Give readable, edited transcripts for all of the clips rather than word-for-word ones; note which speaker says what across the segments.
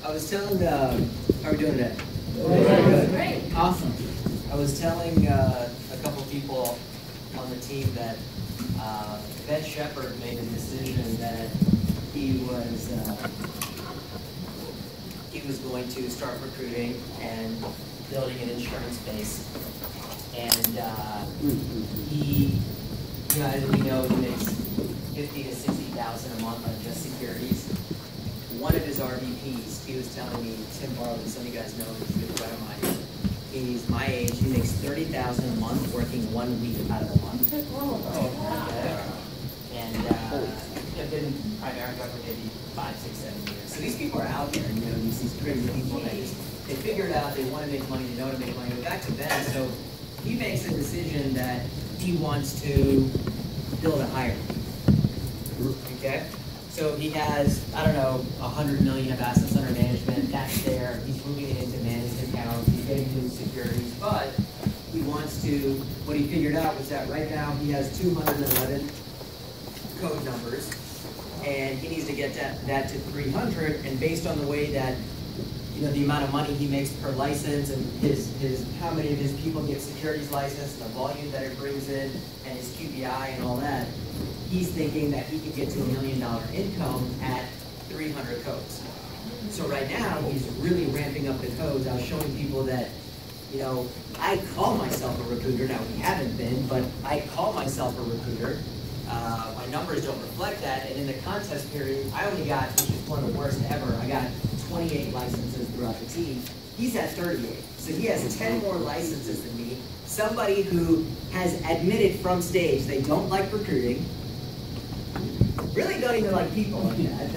Speaker 1: I was telling, how are we doing today?
Speaker 2: Good. Great.
Speaker 1: Awesome. I was telling a couple people on the team that Ben Shepard made a decision that he was going to start recruiting and building an insurance base. And he, as we know, he makes $50,000 to $60,000 a month on just securities. One of his RVPs, he was telling me, Tim Barley, some of you guys know him, he's a good friend of mine. He's my age, he makes $30,000 a month working 1 week out of the month. Okay. And I've been in Primerica for maybe 5, 6, 7 years. So these people are out there, these crazy people that they figured out they want to make money, they know how to make money. But back to Ben, so he makes a decision that he wants to build a hire. Okay? So he has, I don't know, 100 million of assets under management. That's there. He's moving it into managed accounts. He's getting new securities. But he wants to, what he figured out was that right now he has 211 code numbers. And he needs to get that to 300. And based on the way that, the amount of money he makes per license and his how many of his people get securities license, the volume that it brings in, and his QBI and all that, he's thinking that he could get to $1 million income at 300 codes. So right now, he's really ramping up the codes. I was showing people that, I call myself a recruiter. Now, we haven't been, but I call myself a recruiter. My numbers don't reflect that. And in the contest period, I only got, which is one of the worst ever, I got 28 licenses throughout the team. He's at 38. So he has 10 more licenses than me. Somebody who has admitted from stage they don't like recruiting, really don't even like people like that.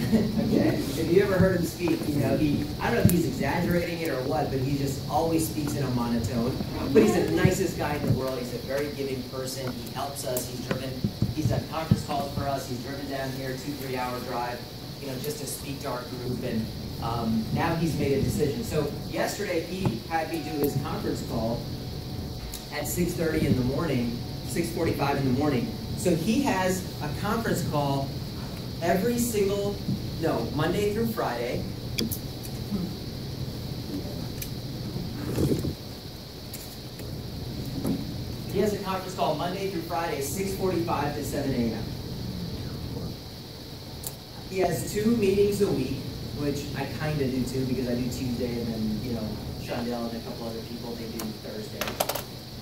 Speaker 1: Okay? If you ever heard him speak, I don't know if he's exaggerating it or what, but he just always speaks in a monotone. But he's the nicest guy in the world. He's a very giving person. He helps us. He's done conference calls for us. He's driven down here 2-3 hour drive, just to speak to our group. And now he's made a decision. So yesterday he had me do his conference call at 6:30 in the morning, 6:45 in the morning. So he has a conference call Monday through Friday. He has a conference call Monday through Friday, 6:45 to 7 a.m. He has 2 meetings a week, which I kind of do too, because I do Tuesday, and then, Shondell and a couple other people, they do Thursday.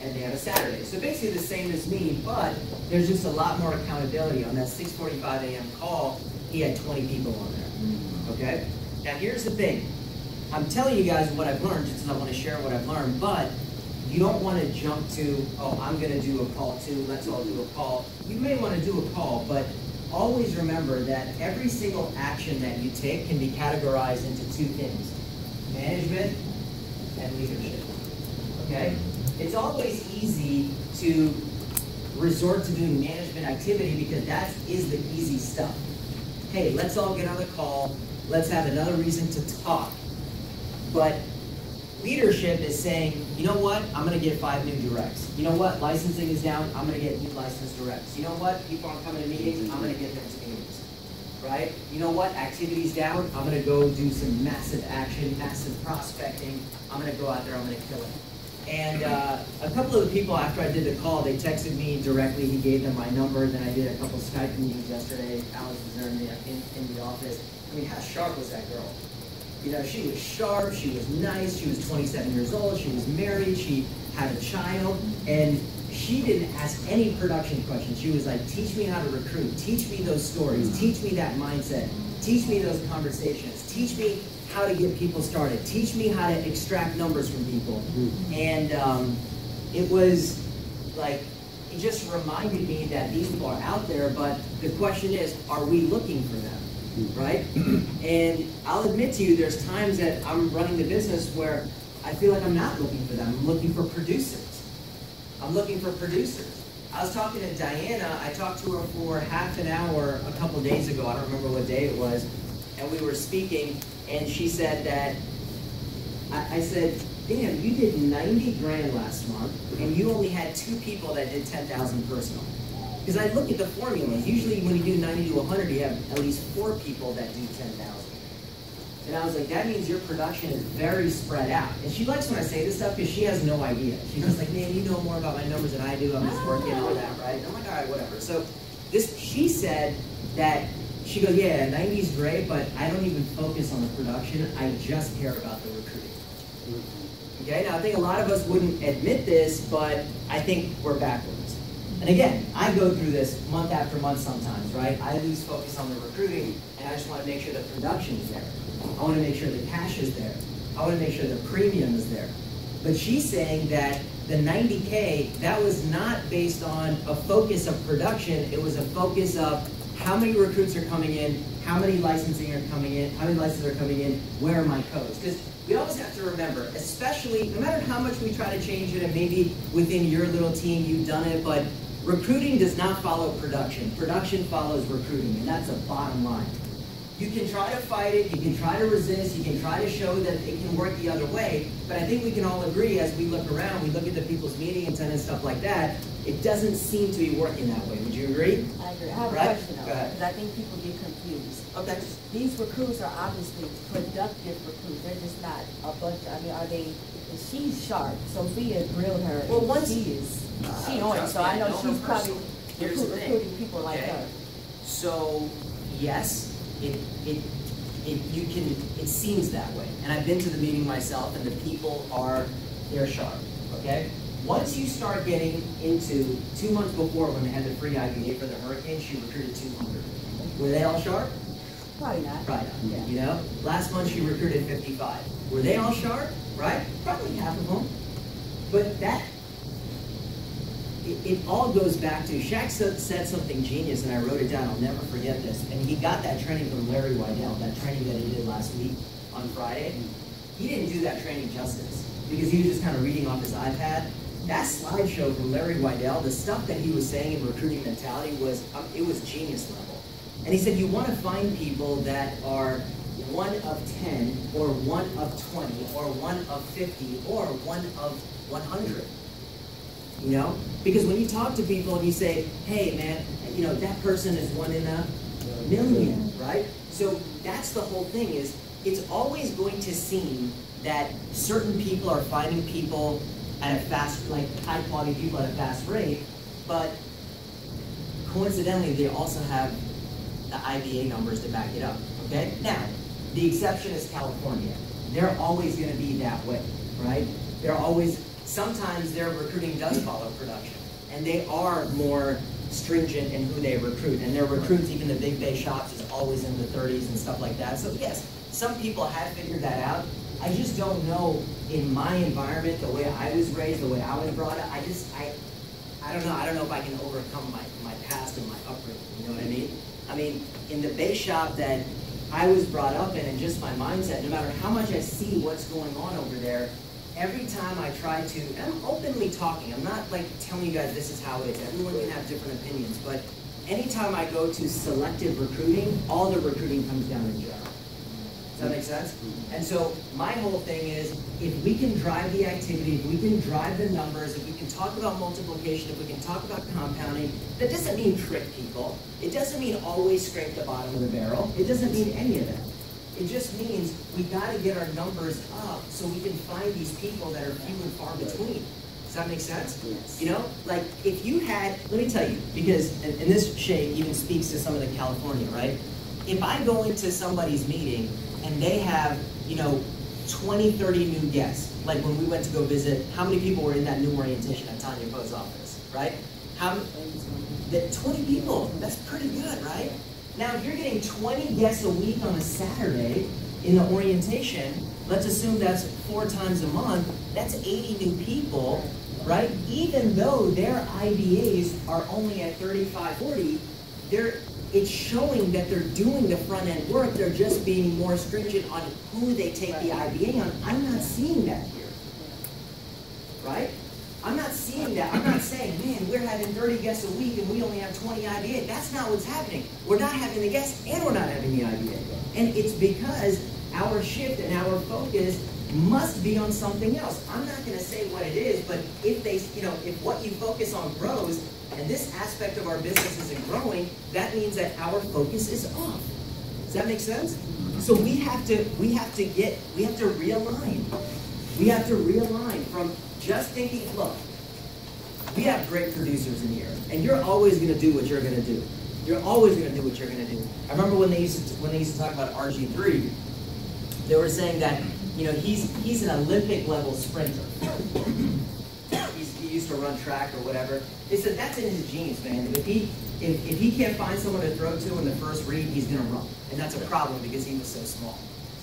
Speaker 1: And they have a Saturday. So basically the same as me, but there's just a lot more accountability. On that 6:45 a.m. call, he had 20 people on there. Okay? Now here's the thing. I'm telling you guys what I've learned, just because I want to share what I've learned, but you don't want to jump to, I'm going to do a call too, let's all do a call. You may want to do a call, but always remember that every single action that you take can be categorized into 2 things: management and leadership. Okay? It's always easy to resort to doing management activity because that is the easy stuff. Hey, let's all get on the call. Let's have another reason to talk. But leadership is saying, you know what? I'm going to get 5 new directs. You know what? Licensing is down. I'm going to get new licensed directs. You know what? People aren't coming to meetings. I'm going to get them to meetings. Right? You know what? Activity's down. I'm going to go do some massive action, massive prospecting. I'm going to go out there. I'm going to kill it. And a couple of the people, after I did the call, they texted me directly. He gave them my number. Then I did a couple Skype meetings yesterday. Alice was there in the office. I mean, how sharp was that girl? She was sharp. She was nice. She was 27 years old. She was married. She had a child. And she didn't ask any production questions. She was like, teach me how to recruit. Teach me those stories. Teach me that mindset. Teach me those conversations. Teach me how to get people started. Teach me how to extract numbers from people. And it was like, it just reminded me that these people are out there, but the question is, are we looking for them, right? And I'll admit to you, there's times that I'm running the business where I feel like I'm not looking for them. I'm looking for producers. I'm looking for producers. I was talking to Diana. I talked to her for half an hour a couple days ago. I don't remember what day it was. And we were speaking, and she said that, I said, damn, you did 90 grand last month, and you only had 2 people that did 10,000 personal. Because I look at the formulas. Usually when you do 90 to 100, you have at least 4 people that do 10,000. And I was like, that means your production is very spread out. And she likes when I say this stuff because she has no idea. She's just like, man, you know more about my numbers than I do. I'm just working all that, right? And I'm like, all right, whatever. So she said that, she goes, yeah, 90 is great, but I don't even focus on the production. I just care about the recruiting. Okay, now I think a lot of us wouldn't admit this, but I think we're backwards. And again, I go through this month after month sometimes, right? I lose focus on the recruiting, and I just want to make sure the production is there. I want to make sure the cash is there. I want to make sure the premium is there. But she's saying that the 90K, that was not based on a focus of production. It was a focus of how many recruits are coming in, how many licensing are coming in, how many licenses are coming in, where are my codes? Because we always have to remember, especially, no matter how much we try to change it, and maybe within your little team you've done it, but recruiting does not follow production. Production follows recruiting, and that's a bottom line. You can try to fight it, you can try to resist, you can try to show that it can work the other way, but I think we can all agree as we look around, we look at the people's meeting intent and stuff like that, it doesn't seem to be working that way. Would you agree?
Speaker 2: I agree. I have a question though, because I think people get confused.
Speaker 1: Okay.
Speaker 2: These recruits are obviously productive recruits. They're just not a bunch of, I mean, are they, she's sharp. Sophia grilled her.
Speaker 1: Well, once
Speaker 2: she on it, so I know she's probably recruiting people like her.
Speaker 1: So, yes, it seems that way. And I've been to the meeting myself, and the people they're sharp, okay? Once you start getting into 2 months before when they had the free IBA for the hurricane, she recruited 200. Were they all sharp?
Speaker 2: Probably not.
Speaker 1: Probably not,
Speaker 2: yeah.
Speaker 1: You know? Last month she recruited 55. Were they all sharp? Right? Probably half of them. But it all goes back to, Shaq said something genius, and I wrote it down, I'll never forget this, and he got that training from Larry Weidel, that training that he did last week on Friday. He didn't do that training justice, because he was just kind of reading off his iPad. That slideshow from Larry Weidel, the stuff that he was saying in recruiting mentality was, it was genius level. And he said, you want to find people that are 1 of 10, or 1 of 20, or 1 of 50, or 1 of 100. You know? Because when you talk to people and you say, hey man, you know, that person is 1 in a million, right? So that's the whole thing, is it's always going to seem that certain people are finding people at a fast, like high quality people at a fast rate, but coincidentally they also have the IBA numbers to back it up, okay? Now, the exception is California. They're always gonna be that way, right? They're always, sometimes their recruiting does follow production, and they are more stringent in who they recruit, and their recruits, even the big bay shops, is always in the 30s and stuff like that. So yes, some people have figured that out. I just don't know, in my environment, the way I was raised, the way I was brought up, I don't know. I don't know if I can overcome my past and my upbringing, you know what I mean? I mean, in the bay shop that I was brought up in, and just my mindset, no matter how much I see what's going on over there, every time I try to, and I'm openly talking, I'm not like telling you guys this is how it is, everyone can have different opinions, but anytime I go to selective recruiting, all the recruiting comes down in general. Does that make sense? And so my whole thing is, if we can drive the activity, if we can drive the numbers, if we can talk about multiplication, if we can talk about compounding, that doesn't mean trick people. It doesn't mean always scrape the bottom of the barrel. It doesn't mean any of that. It just means we got to get our numbers up so we can find these people that are few and far between. Does that make sense?
Speaker 2: Yes.
Speaker 1: You know, like if you had, let me tell you, because, and this shade even speaks to some of the California, right? If I go into somebody's meeting and they have, you know, 20, 30 new guests, like when we went to go visit, how many people were in that new orientation at Tanya Poe's office, right? 20 people, that's pretty good, right? Now, if you're getting 20 guests a week on a Saturday in the orientation, let's assume that's 4 times a month, that's 80 new people, right? Even though their IBAs are only at 35, 40, it's showing that they're doing the front end work, they're just being more stringent on who they take the IBA on. I'm not seeing that here, right? I'm not seeing that. I'm not saying, man, we're having 30 guests a week and we only have 20 IBA. That's not what's happening. We're not having the guests and we're not having the IBA. And it's because our shift and our focus must be on something else. I'm not going to say what it is, but if what you focus on grows and this aspect of our business isn't growing, that means that our focus is off. Does that make sense? So we have to realign. We have to realign from just thinking, look, we have great producers in here, and you're always going to do what you're going to do. You're always going to do what you're going to do. I remember when they used to talk about RG3, they were saying that, you know, he's an Olympic level sprinter. He used to run track or whatever. They said that's in his genes, man. If he can't find someone to throw to in the first read, he's going to run, and that's a problem because he was so small.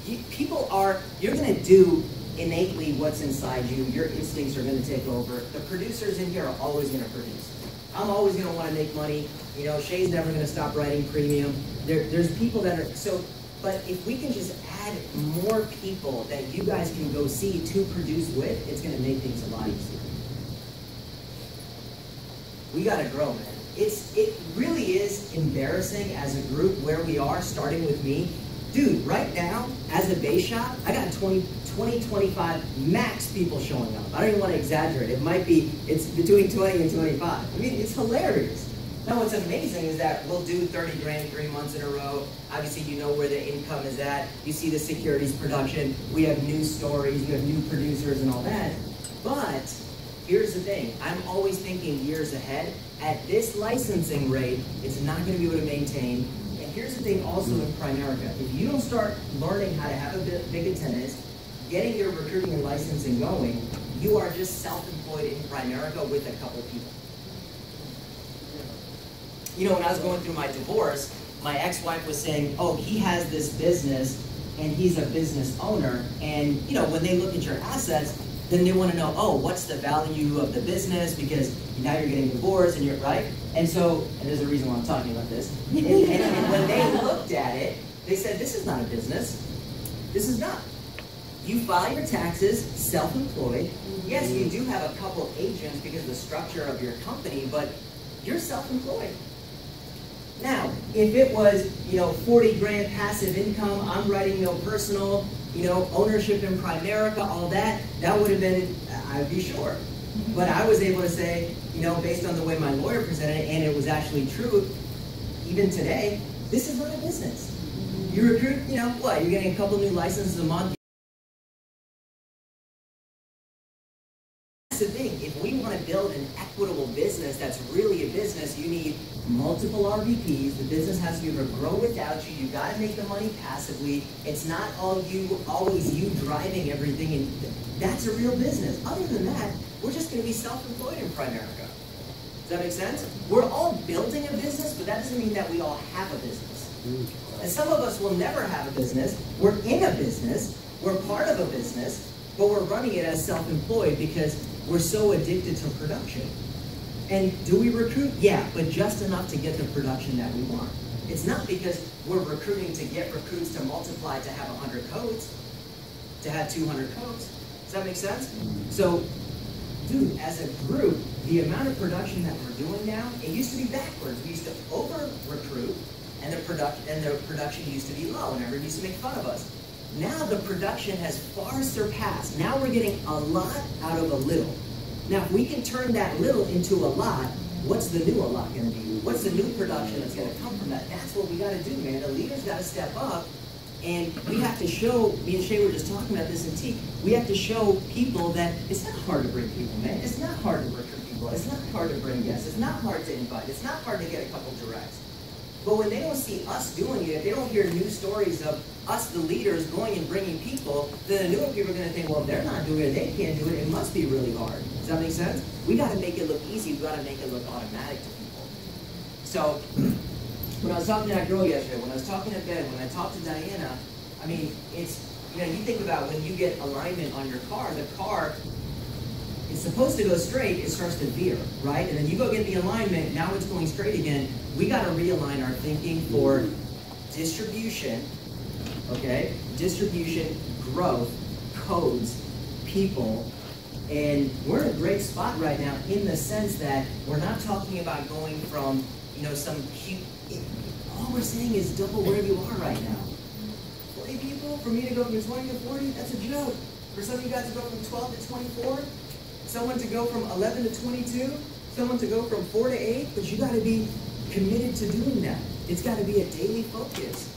Speaker 1: You're going to do innately what's inside you. Your instincts are going to take over. The producers in here are always going to produce. I'm always going to want to make money. You know, Shay's never going to stop writing premium. There's people that are so. But if we can just add more people that you guys can go see to produce with, it's going to make things a lot easier. We got to grow, man. It really is embarrassing as a group where we are, starting with me. Dude, right now, as a base shop, I got 20, 25 max people showing up. I don't even want to exaggerate. It's between 20 and 25. I mean, it's hilarious. Now, what's amazing is that we'll do 30 grand 3 months in a row. Obviously, you know where the income is at. You see the securities production. We have new stories. We have new producers and all that. But here's the thing. I'm always thinking years ahead. At this licensing rate, it's not going to be able to maintain. And here's the thing also in Primerica. If you don't start learning how to have a big attendance, getting your recruiting and licensing going, you are just self-employed in Primerica with a couple people. You know, when I was going through my divorce, my ex-wife was saying, oh, he has this business and he's a business owner. And, you know, when they look at your assets, then they want to know, oh, what's the value of the business? Because now you're getting divorced and you're, right? And so, and there's a reason why I'm talking about this. And when they looked at it, they said, this is not a business. This is not. You file your taxes, self-employed. Yes, you do have a couple agents because of the structure of your company, but you're self-employed. Now, if it was, you know, 40 grand passive income, I'm writing no personal, you know, ownership in Primerica, all that would have been, I'd be sure. But I was able to say, you know, based on the way my lawyer presented it, and it was actually true, even today, this is not a business. You recruit, you know, what, you're getting a couple new licenses a month. That's the thing. If we want to build an equitable business that's really a business, you need multiple RVPs. The business has to be able to grow without you. You got to make the money passively. It's not always you driving everything, and that's a real business. Other than that, we're just going to be self-employed in Primerica. Does that make sense? We're all building a business, but that doesn't mean that we all have a business. And some of us will never have a business. We're in a business. We're part of a business, but we're running it as self-employed because we're so addicted to production. And do we recruit? Yeah, but just enough to get the production that we want. It's not because we're recruiting to get recruits to multiply to have 100 codes, to have 200 codes. Does that make sense? So, dude, as a group, the amount of production that we're doing now, it used to be backwards. We used to over-recruit, and the production used to be low, and everyone used to make fun of us. Now the production has far surpassed. Now we're getting a lot out of a little. Now, if we can turn that little into a lot, what's the new a lot going to be? What's the new production that's going to come from that? That's what we got to do, man. The leaders got to step up, and we have to show, me and Shay were just talking about this in T, we have to show people that it's not hard to bring people, man. It's not hard to recruit people. It's not hard to bring guests. It's not hard to invite. It's not hard to get a couple directs. But when they don't see us doing it, if they don't hear new stories of us, the leaders, going and bringing people, then the newer people are going to think, well, if they're not doing it, they can't do it, it must be really hard. Does that make sense? We got to make it look easy. We got to make it look automatic to people. So, when I was talking to that girl yesterday, when I was talking to Ben, when I talked to Diana, I mean, it's, you know, you think about when you get alignment on your car, the car, it's supposed to go straight, it starts to veer, right? And then you go get the alignment, now it's going straight again. We got to realign our thinking for distribution, okay? Distribution, growth, codes, people, and we're in a great spot right now in the sense that we're not talking about going from, you know, some cute, all we're saying is double where you are right now. 40 people, for me to go from 20 to 40, that's a joke. For some of you guys to go from 12 to 24, someone to go from 11 to 22, someone to go from 4 to 8, but you got to be committed to doing that. It's got to be a daily focus,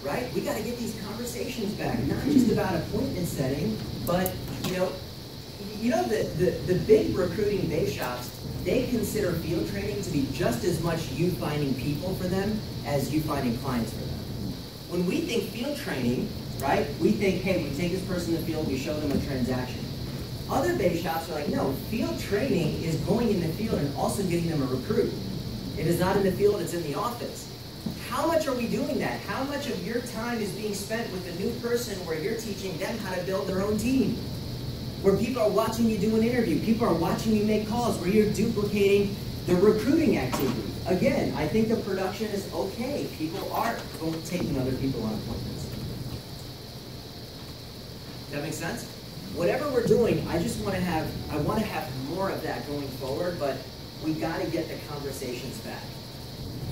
Speaker 1: right? We got to get these conversations back, not just about appointment setting, but the big recruiting base shops, they consider field training to be just as much you finding people for them as you finding clients for them. When we think field training, right, we think, hey, we take this person in the field, we show them a transaction. Other base shops are like, no, field training is going in the field and also getting them a recruit. It is not in the field, it's in the office. How much are we doing that? How much of your time is being spent with a new person where you're teaching them how to build their own team? Where people are watching you do an interview, people are watching you make calls, where you're duplicating the recruiting activity. Again, I think the production is okay. People are taking other people on appointments. Does that make sense? Whatever we're doing, I want to have more of that going forward, but we got to get the conversations back.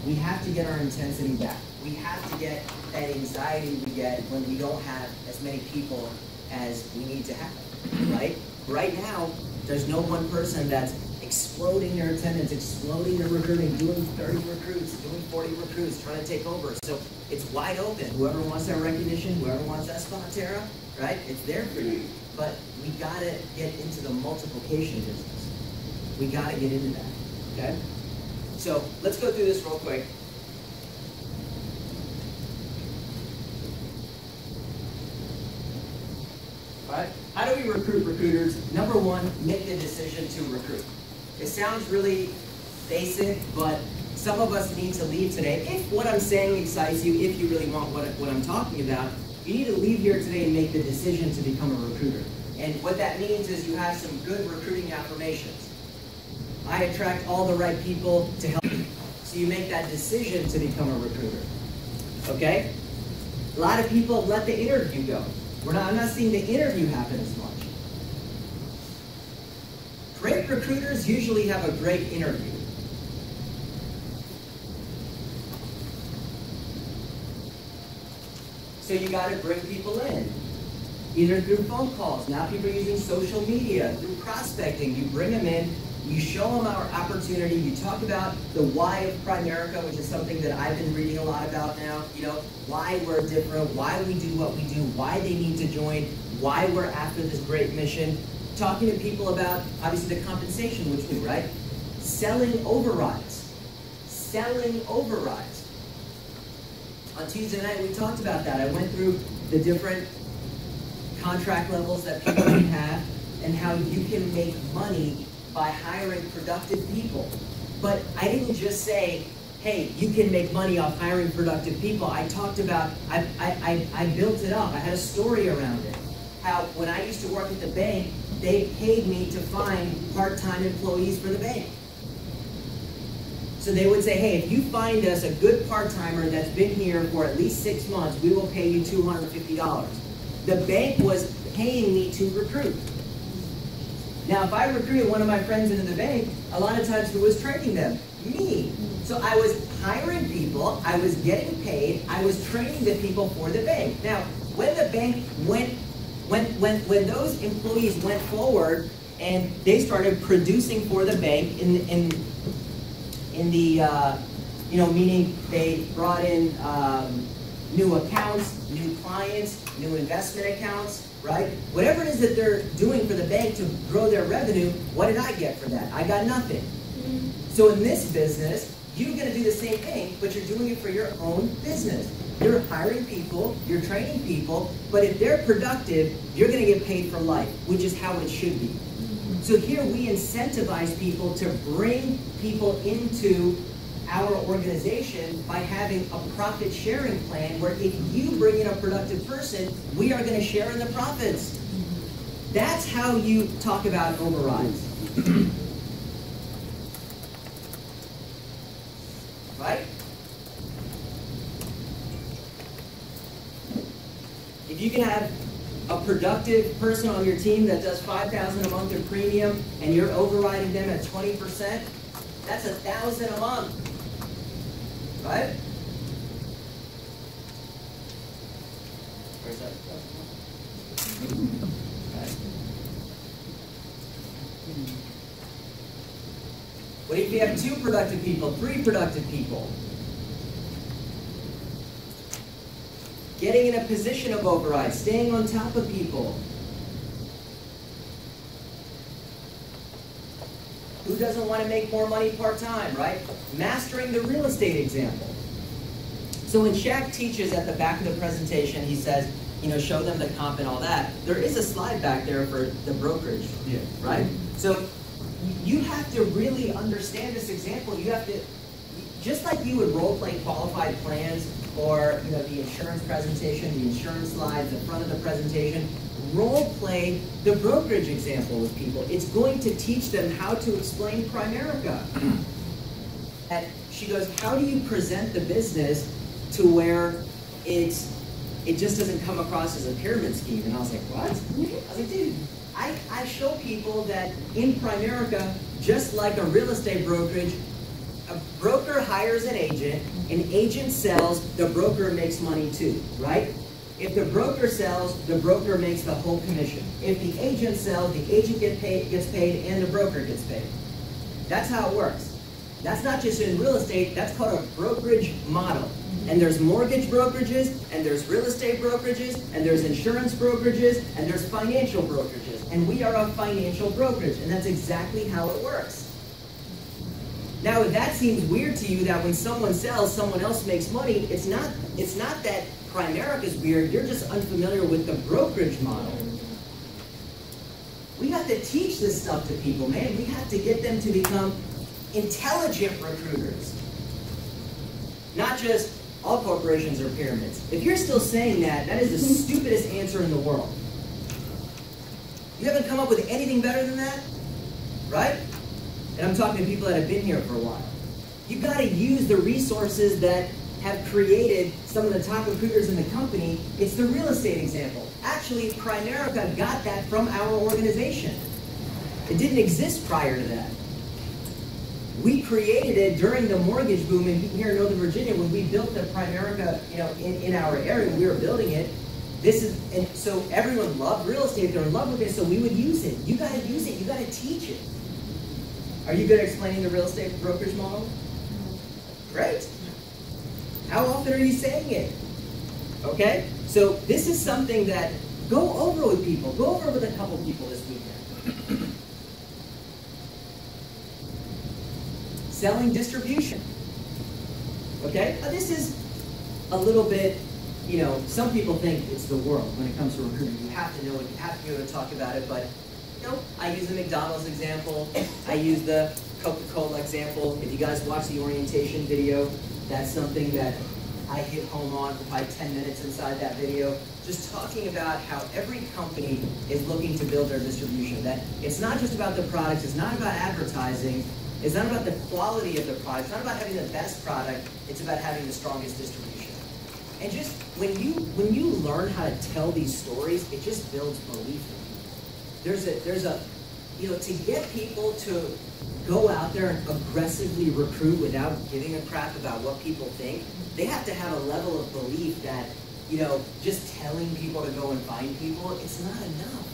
Speaker 1: We have to get our intensity back. We have to get that anxiety we get when we don't have as many people as we need to have, right? Right now, there's no one person that's exploding their attendance, exploding their recruiting, doing 30 recruits, doing 40 recruits, trying to take over. So it's wide open. Whoever wants that recognition, whoever wants that Spotera, right? It's there for you. But we gotta get into the multiplication business. We gotta get into that, okay? So let's go through this real quick. All right? How do we recruit recruiters? Number one, make the decision to recruit. It sounds really basic, but some of us need to leave today. If what I'm saying excites you, if you really want what I'm talking about, you need to leave here today and make the decision to become a recruiter. And what that means is you have some good recruiting affirmations. I attract all the right people to help me. So you make that decision to become a recruiter. Okay? A lot of people let the interview go. I'm not seeing the interview happen as much. Great recruiters usually have a great interview. So you got to bring people in, either through phone calls. Now people are using social media, through prospecting. You bring them in, you show them our opportunity, you talk about the why of Primerica, which is something that I've been reading a lot about now, why we're different, why we do what we do, why they need to join, why we're after this great mission. Talking to people about, obviously, the compensation, which we, right? Selling overrides. Selling overrides. On Tuesday night, we talked about that. I went through the different contract levels that people can have and how you can make money by hiring productive people. But I didn't just say, hey, you can make money off hiring productive people. I talked about, I built it up. I had a story around it. How when I used to work at the bank, they paid me to find part-time employees for the bank. So they would say, hey, if you find us a good part-timer that's been here for at least 6 months, we will pay you $250. The bank was paying me to recruit. Now, if I recruited one of my friends into the bank, a lot of times who was training them? Me. So I was hiring people, I was getting paid, I was training the people for the bank. Now, when the bank when those employees went forward and they started producing for the bank in the meaning they brought in new accounts, new clients, new investment accounts, right? Whatever it is that they're doing for the bank to grow their revenue, what did I get for that? I got nothing. So in this business, you're going to do the same thing, but you're doing it for your own business. You're hiring people, you're training people, but if they're productive, you're going to get paid for life, which is how it should be. So here we incentivize people to bring people into our organization by having a profit sharing plan where if you bring in a productive person, we are going to share in the profits. That's how you talk about overrides. Right? If you can have a productive person on your team that does $5,000 a month in premium and you're overriding them at 20%, that's $1,000 a month. Right? Where's that? Right. What if you have 2 productive people, 3 productive people? getting in a position of override, staying on top of people. Who doesn't want to make more money part-time, right? Mastering the real estate example. So when Shaq teaches at the back of the presentation, he says, you know, show them the comp and all that. There is a slide back there for the brokerage, right? So you have to really understand this example. You have to, just like you would role play qualified plans or, you know, the insurance presentation, the insurance slides, the front of the presentation, role play the brokerage example with people. It's going to teach them how to explain Primerica. And she goes, how do you present the business to where it just doesn't come across as a pyramid scheme? And I was like, what? I was like, dude, I show people that in Primerica, just like a real estate brokerage, a broker hires an agent sells, the broker makes money too, right? If the broker sells, the broker makes the whole commission. If the agent sells, the agent gets paid, and the broker gets paid. That's how it works. That's not just in real estate, that's called a brokerage model. And there's mortgage brokerages, and there's real estate brokerages, and there's insurance brokerages, and there's financial brokerages. And we are a financial brokerage, and that's exactly how it works. Now, if that seems weird to you, that when someone sells, someone else makes money, it's not that Primerica is weird, you're just unfamiliar with the brokerage model. We have to teach this stuff to people, man. We have to get them to become intelligent recruiters. Not just, all corporations are pyramids. If you're still saying that, that is the stupidest answer in the world. You haven't come up with anything better than that, right? And I'm talking to people that have been here for a while. You've got to use the resources that have created some of the top recruiters in the company. It's the real estate example. Actually, Primerica got that from our organization. It didn't exist prior to that. We created it during the mortgage boom here in Northern Virginia when we built the Primerica, you know, in our area. We were building it. And so everyone loved real estate. They're in love with it, so we would use it. You got to use it. You got to teach it. Are you good at explaining the real estate brokerage model? Great. How often are you saying it? Okay? So this is something that go over with people. Go over with a couple people this weekend. Selling distribution. Okay? Now this is a little bit, you know, some people think it's the world when it comes to recruiting. You have to know it. You have to be able to talk about it, but you know, I use the McDonald's example. I use the Coca-Cola example. If you guys watch the orientation video, that's something that I hit home on for probably 10 minutes inside that video. Just talking about how every company is looking to build their distribution. That it's not just about the products, it's not about advertising, it's not about the quality of the product, it's not about having the best product, it's about having the strongest distribution. And just when you learn how to tell these stories, it just builds belief in people. There's a, you know, to get people to go out there and aggressively recruit without giving a crap about what people think, they have to have a level of belief that, you know, just telling people to go and find people, it's not enough.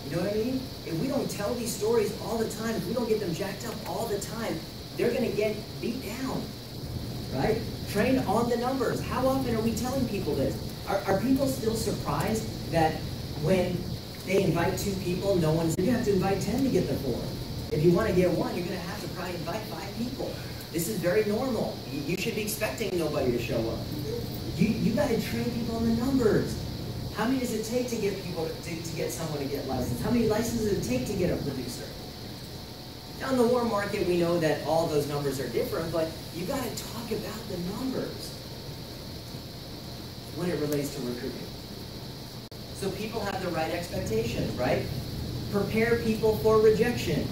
Speaker 1: You know what I mean? If we don't tell these stories all the time, if we don't get them jacked up all the time, they're going to get beat down, right? Train on the numbers. How often are we telling people this? Are people still surprised that when they invite 2 people, no one's, you have to invite 10 to get the 4. If you want to get 1, you're going to have to probably invite 5 people. This is very normal. You should be expecting nobody to show up. You got to train people on the numbers. How many does it take to get people to get someone to get licensed? How many licenses does it take to get a producer? Now in the war market, we know that all those numbers are different, but you got to talk about the numbers when it relates to recruiting. So people have the right expectations, right? Prepare people for rejection.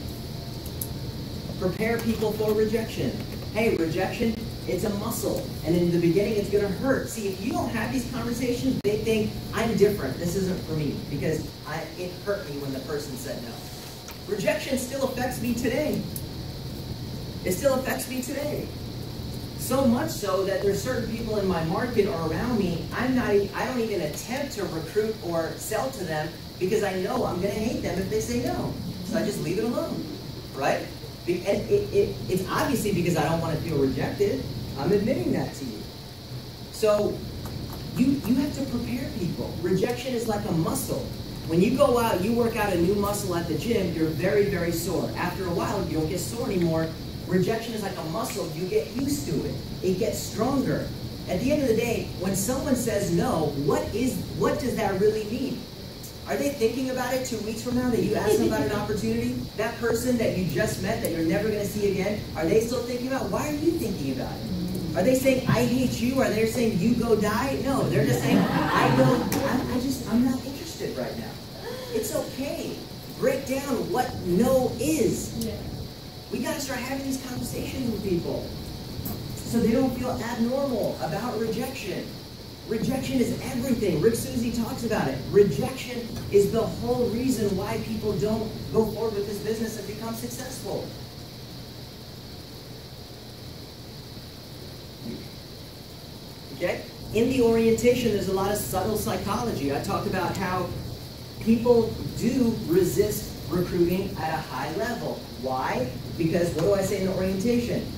Speaker 1: Prepare people for rejection. Hey, rejection, it's a muscle. And in the beginning, it's going to hurt. See, if you don't have these conversations, they think, I'm different. This isn't for me. Because it hurt me when the person said no. Rejection still affects me today. It still affects me today. So much so that there's certain people in my market or around me, I don't even attempt to recruit or sell to them because I know I'm going to hate them if they say no. So I just leave it alone, right? And it's obviously because I don't want to feel rejected. I'm admitting that to you. So you have to prepare people. Rejection is like a muscle. When you go out, you work out a new muscle at the gym, you're very, very sore. After a while, you don't get sore anymore. Rejection is like a muscle. You get used to it. It gets stronger. At the end of the day, when someone says no, what does that really mean? Are they thinking about it 2 weeks from now that you asked them about an opportunity? That person that you just met that you're never going to see again, are they still thinking about, why are you thinking about it? Are they saying, I hate you? Are they saying, you go die? No, they're just saying, I'm not interested right now. It's okay. Break down what no is. Yeah. We got to start having these conversations with people so they don't feel abnormal about rejection. Rejection is everything. Rick Susie talks about it. Rejection is the whole reason why people don't go forward with this business and become successful. Okay? In the orientation, there's a lot of subtle psychology. I talked about how people do resist recruiting at a high level. Why? Because what do I say in the orientation?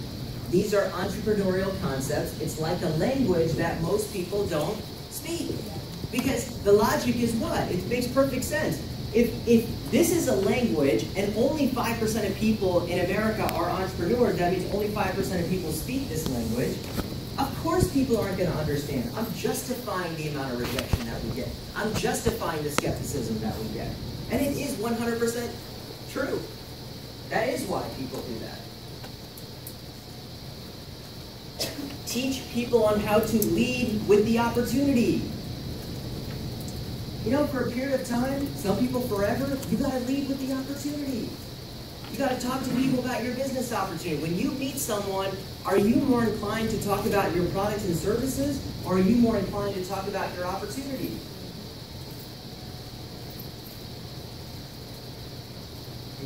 Speaker 1: These are entrepreneurial concepts. It's like a language that most people don't speak. Because the logic is what? It makes perfect sense. If this is a language and only 5% of people in America are entrepreneurs, that means only 5% of people speak this language. Of course people aren't going to understand. I'm justifying the amount of rejection that we get. I'm justifying the skepticism that we get. And it is 100% true. That is why people do that. Teach people on how to lead with the opportunity. You know, for a period of time, some people forever, you got to lead with the opportunity. You got to talk to people about your business opportunity. When you meet someone, are you more inclined to talk about your products and services, or are you more inclined to talk about your opportunity?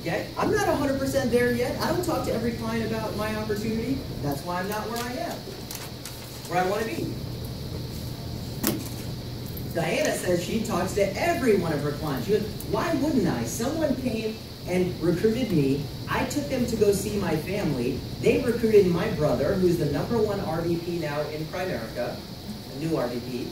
Speaker 1: Okay? I'm not 100% there yet. I don't talk to every client about my opportunity. That's why I'm not where I am, where I want to be. Diana says she talks to every one of her clients. She goes, why wouldn't I? Someone came and recruited me. I took them to go see my family. They recruited my brother, who's the #1 RVP now in Primerica, a new RVP.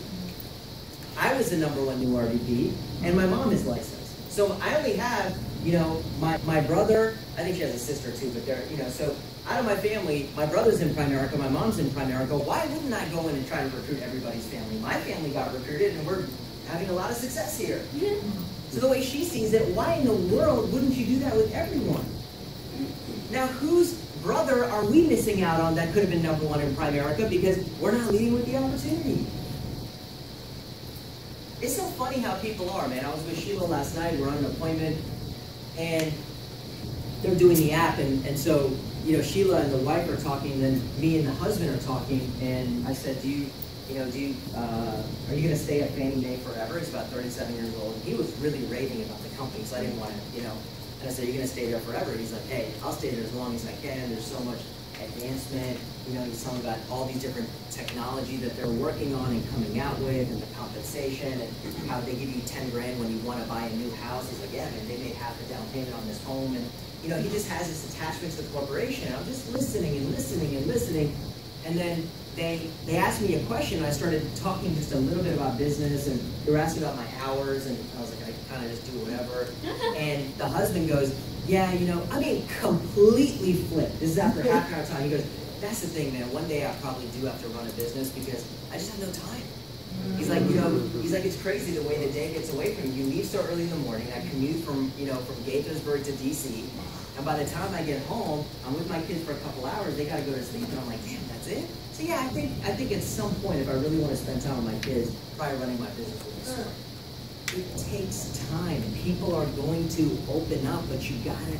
Speaker 1: I was the #1 new RVP, and my mom is licensed. So I only have, you know, my brother, I think she has a sister too, but they're, you know, so out of my family, my brother's in Primerica, my mom's in Primerica. Why wouldn't I go in and try to recruit everybody's family? My family got recruited, and we're having a lot of success here. Yeah. So the way she sees it, why in the world wouldn't you do that with everyone? Now, whose brother are we missing out on that could have been #1 in Primerica because we're not leading with the opportunity? It's so funny how people are, man. I was with Sheila last night. We're on an appointment, and they're doing the app, and so, you know, Sheila and the wife are talking, then me and the husband are talking, and I said, are you going to stay at Fannie Mae forever? He's about 37 years old. He was really raving about the company, so I didn't want to, you know, and I said, you're going to stay there forever? He's like, hey, I'll stay there as long as I can. There's so much advancement. You know, he's telling about all these different technology that they're working on and coming out with, and the compensation, and how they give you 10 grand when you want to buy a new house. He's like, yeah, man, they made half the down payment on this home, and you know, he just has this attachment to the corporation. I'm just listening and listening and listening, and then they asked me a question, and I started talking just a little bit about business, and they were asking about my hours, and I was like, I kind of just do whatever. And the husband goes, yeah, you know, I mean, completely flipped. This is after half an hour time. He goes, that's the thing, man. One day I probably do have to run a business because I just have no time. He's like, you know, he's like, it's crazy the way the day gets away from you. You leave so early in the morning. I commute from Gaithersburg to DC. And by the time I get home, I'm with my kids for a couple hours. They got to go to sleep, and I'm like, damn, that's it? So yeah, I think at some point, if I really want to spend time with my kids, probably running my business will be smart. It takes time. People are going to open up, but you got to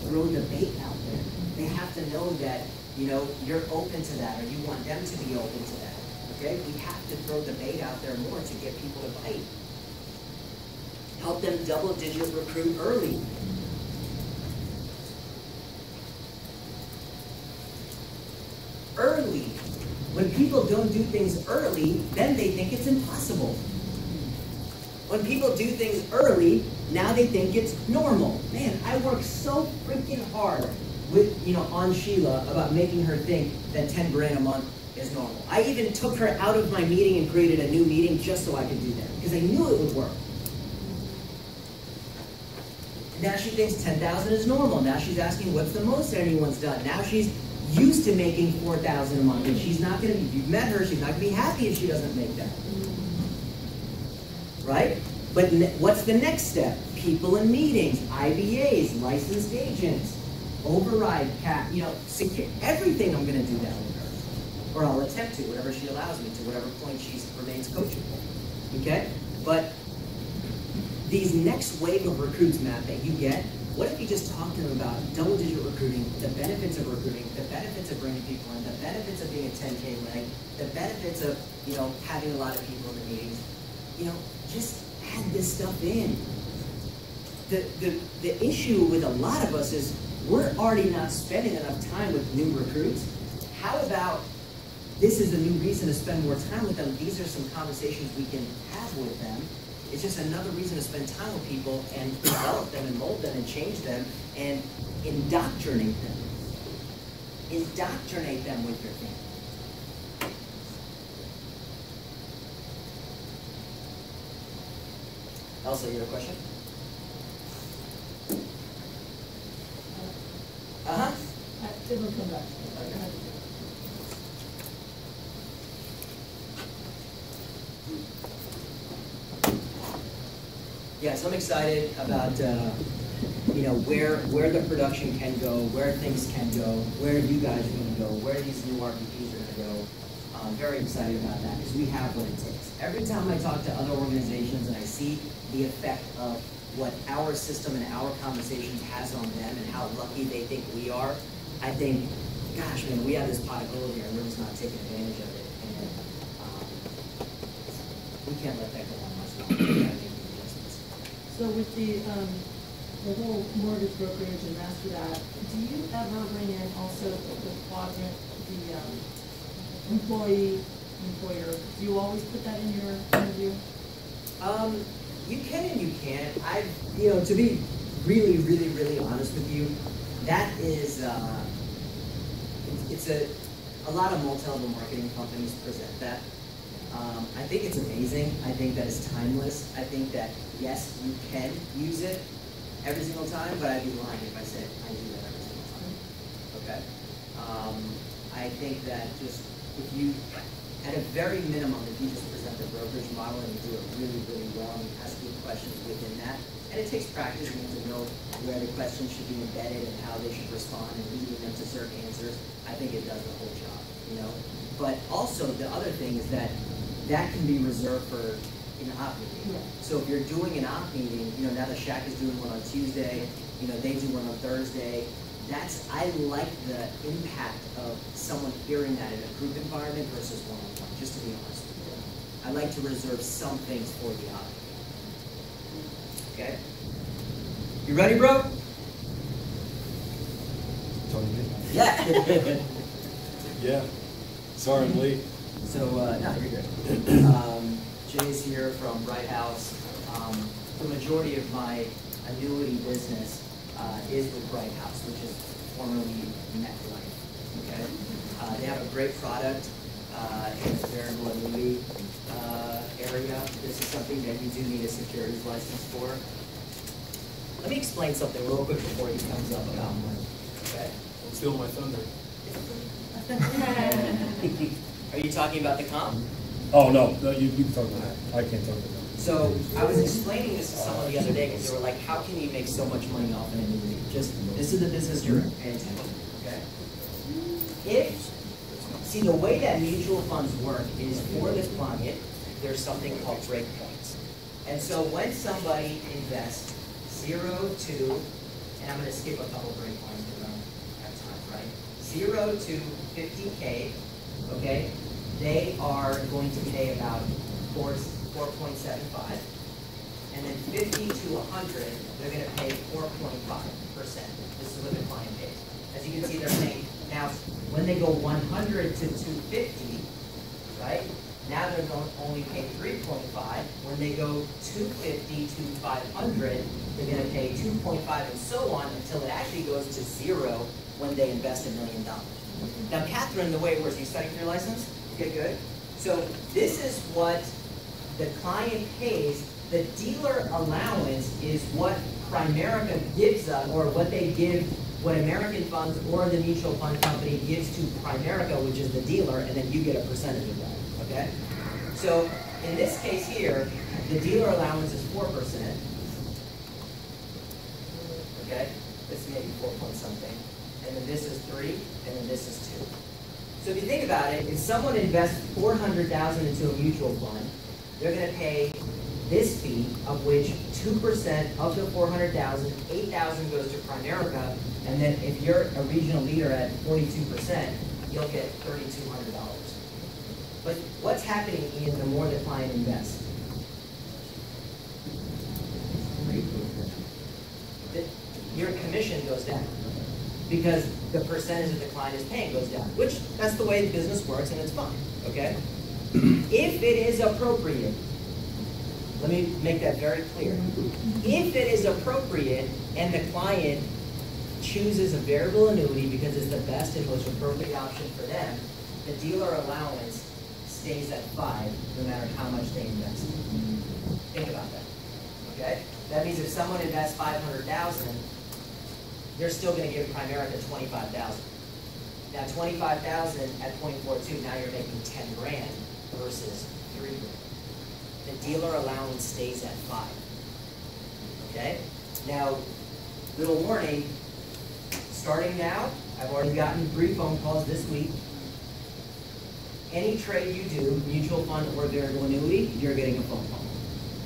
Speaker 1: throw the bait out there. They have to know that, you know, you're open to that, or you want them to be open to that. Okay? We have to throw the bait out there more to get people to bite. Help them double-digit recruit early. Early. When people don't do things early, then they think it's impossible. When people do things early, now they think it's normal. Man, I work so freaking hard with, you know, on Sheila about making her think that 10 grand a month is normal. I even took her out of my meeting and created a new meeting just so I could do that, because I knew it would work. Now she thinks 10,000 is normal. Now she's asking what's the most anyone's done. Now she's used to making 4,000 a month, and she's not going to be, you've met her, she's not going to be happy if she doesn't make that. Right? But what's the next step? People in meetings, IBAs, licensed agents, override, cap, secure, everything I'm going to do that with her. Or I'll attempt to, whatever she allows me to, whatever point she remains coachable. Okay? But these next wave of recruits, Matt, that you get, what if you just talk to them about double-digit recruiting, the benefits of recruiting, the benefits of bringing people in, the benefits of being a 10K leg, the benefits of, having a lot of people in the meetings. Just add this stuff in. The issue with a lot of us is we're already not spending enough time with new recruits. How about this is a new reason to spend more time with them? These are some conversations we can have with them. It's just another reason to spend time with people and develop them and mold them and change them and indoctrinate them. Indoctrinate them with your thing. Elsa, you have a question?
Speaker 2: It will come back.
Speaker 1: Okay. Yeah, so I'm excited about where the production can go, where things can go, where you guys are going to go, where these new RPPs are going to go. I'm very excited about that because we have what it takes. Every time I talk to other organizations and I see the effect of what our system and our conversations has on them and how lucky they think we are, I think, gosh, man, we have this pot of gold here and we're just not taking advantage of it. And we can't let that go on much longer. We gotta make the adjustments.
Speaker 2: So with the whole mortgage brokerage and master that, do you ever bring in also the quadrant, the employee, employer? Do you always put that in your interview?
Speaker 1: You can and you can't. To be really, really, really honest with you, that is, it's a lot of multi-level marketing companies present that. I think it's amazing. I think that it's timeless. I think that, yes, you can use it every single time, but I'd be lying if I said I do that every single time. Okay? I think that just, if you, at a very minimum, if you just present the brokerage model and you do it really, really well and you ask good questions within that, and it takes practice, you need to know where the questions should be embedded and how they should respond and leading them to certain answers, I think it does the whole job, But also, the other thing is that can be reserved for an op meeting. Yeah. So if you're doing an op meeting, now the Shack is doing one on Tuesday, they do one on Thursday, I like the impact of someone hearing that in a group environment versus one-on-one, just to be honest with you. I like to reserve some things for the op meeting. Okay? You ready, bro? Yeah.
Speaker 3: Yeah. Sorry, I'm late.
Speaker 1: So, no, you're good. Jay's here from Bright House. The majority of my annuity business is with Bright House, which is formerly MetLife. Okay? They have a great product in the variable annuity area. This is something that you do need a securities license for. Let me explain something real quick before he comes up about money. Okay?
Speaker 3: Don't steal my thunder.
Speaker 1: Are you talking about the comp?
Speaker 3: Oh, no, you can talk about that. I can't talk about that.
Speaker 1: So I was explaining this to someone the other day because they were like, how can you make so much money off an annuity? Just, this is the business you're in, pay attention, okay? See, the way that mutual funds work is for the client, there's something called breakpoints. And so when somebody invests 0 to, and I'm going to skip a couple breakpoints because I don't have time, right? 0 to 50K, okay? They are going to pay about 4.75, and then 50 to 100, they're going to pay 4.5%. This is what the client pays. As you can see, they're paying now. When they go 100 to 250, right? Now they're going to only pay 3.5. When they go 250 to 500, they're going to pay 2.5, and so on until it actually goes to 0 when they invest $1 million. Now, Catherine, the way it works, you studying for your license? Okay, good. So this is what the client pays. The dealer allowance is what Primerica gives us, or what they give, what American Funds or the mutual fund company gives to Primerica, which is the dealer, and then you get a percentage of that, okay? So in this case here, the dealer allowance is 4%, okay? This may be 4 point something, and then this is 3, and then this is 2. So if you think about it, if someone invests $400,000 into a mutual fund, they're going to pay this fee, of which 2% of the $400,000, $8,000 goes to Primerica, and then if you're a regional leader at 42%, you'll get $3,200. But what's happening, Ian, the more the client invests? Your commission goes down, because the percentage that the client is paying goes down, which that's the way the business works, and it's fine, okay? If it is appropriate, let me make that very clear. If it is appropriate and the client chooses a variable annuity because it's the best and most appropriate option for them, the dealer allowance stays at 5 no matter how much they invest. Think about that, okay? That means if someone invests $500,000, they're still going to give Primerica $25,000. Now $25,000 at 0.42, now you're making 10 grand versus 3 grand. The dealer allowance stays at 5. Okay? Now, little warning, starting now, I've already gotten 3 phone calls this week. Any trade you do, mutual fund or variable annuity, you're getting a phone call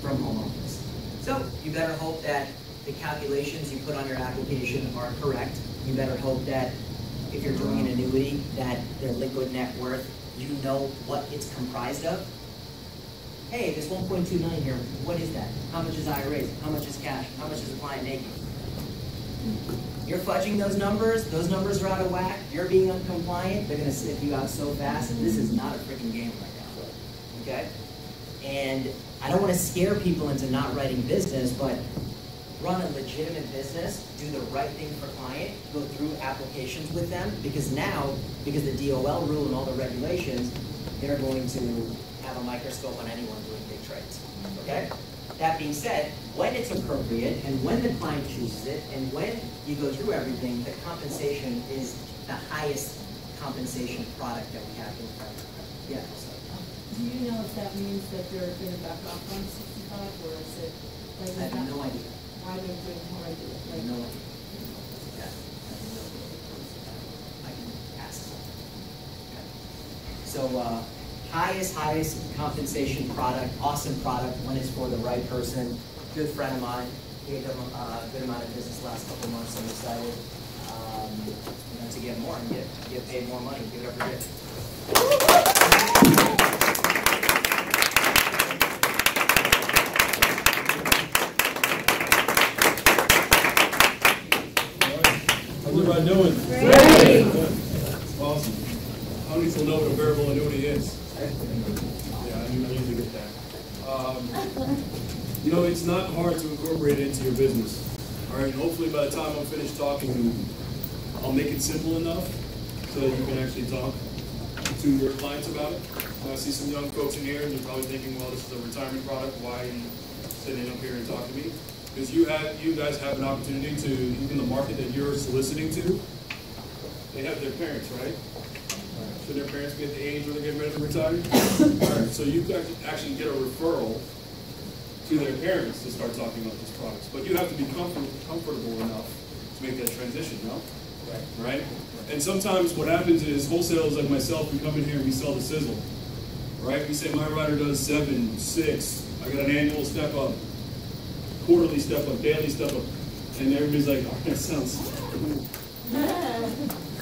Speaker 1: from home office. So you better hope that the calculations you put on your application are correct. You better hope that if you're doing an annuity, that their liquid net worth, you know what it's comprised of. Hey, this 1.29 here, what is that? How much is IRAs? How much is cash? How much is the client making? You're fudging those numbers are out of whack, you're being uncompliant, they're gonna sniff you out so fast. This is not a freaking game right now, okay? And I don't wanna scare people into not writing business, but run a legitimate business, do the right thing for client, go through applications with them, because now, because the DOL rule and all the regulations, they're going to have a microscope on anyone doing big trades, okay? That being said, when it's appropriate and when the client chooses it and when you go through everything, the compensation is the highest compensation product that we have in front of us. Yeah. So.
Speaker 2: Do you know if that means that they're going to back off on 65, or is it like
Speaker 1: I have no idea.
Speaker 2: Why they're doing how I do it?
Speaker 1: I have no idea. Yeah. I can ask. Okay. So highest compensation product, awesome product when it's for the right person. Good friend of mine, gave them a good amount of business last couple months. I'm excited to get more and get paid more money. Give it up for Rich.
Speaker 3: How's everybody doing?
Speaker 2: Great.
Speaker 3: That's awesome. How many people know what a variable annuity is? Yeah, I usually get that. It's not hard to incorporate it into your business. All right, and hopefully by the time I'm finished talking, I'll make it simple enough so that you can actually talk to your clients about it. I see some young folks in here, and you're probably thinking, well, this is a retirement product. Why are you sitting up here and talking to me? Because you guys have an opportunity to, even the market that you're soliciting to, they have their parents, right? Should their parents be at the age where they're getting ready to retire? All right, so you actually get a referral to their parents to start talking about these products. But you have to be comfortable enough to make that transition, no? Right? And sometimes what happens is wholesalers like myself, we come in here and we sell the sizzle. Right? We say my rider does 7, 6, I got an annual step up, quarterly step up, daily step up. And everybody's like, oh, that sounds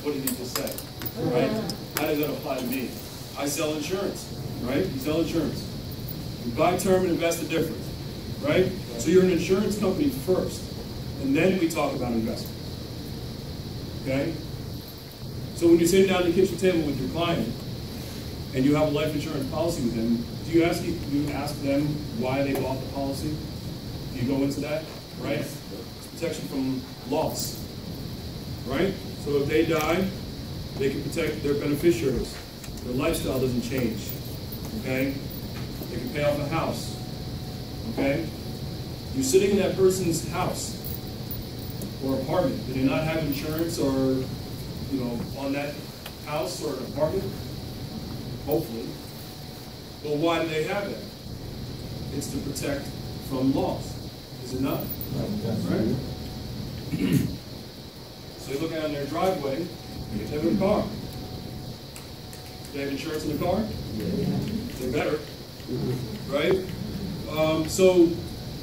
Speaker 3: what did he just say? Right? How does that apply to me? I sell insurance, right? You sell insurance. You buy term and invest the difference, right? So you're an insurance company first, and then we talk about investments. Okay? So when you're sitting down at the kitchen table with your client, and you have a life insurance policy with them, do you ask them why they bought the policy? Do you go into that, right? It's protection from loss, right? So if they die, They can protect their beneficiaries. Their lifestyle doesn't change, okay? They can pay off a house, okay? You're sitting in that person's house or apartment. Do they not have insurance or, on that house or an apartment? Hopefully. Well, why do they have that? It's to protect from loss. Is it not? Right? So you look out in their driveway, they have a car. They have insurance in the car? They better. Right? So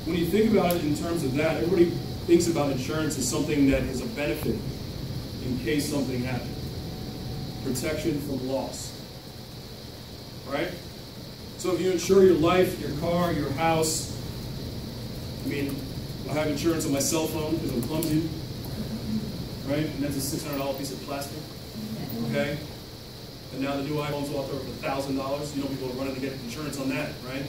Speaker 3: when you think about it in terms of that, everybody thinks about insurance as something that is a benefit in case something happens. Protection from loss. Right? So if you insure your life, your car, your house, I have insurance on my cell phone because I'm clumsy, right? And that's a $600 piece of plastic, okay? And now the new iPhones will offer $1,000. People are running to get insurance on that, right?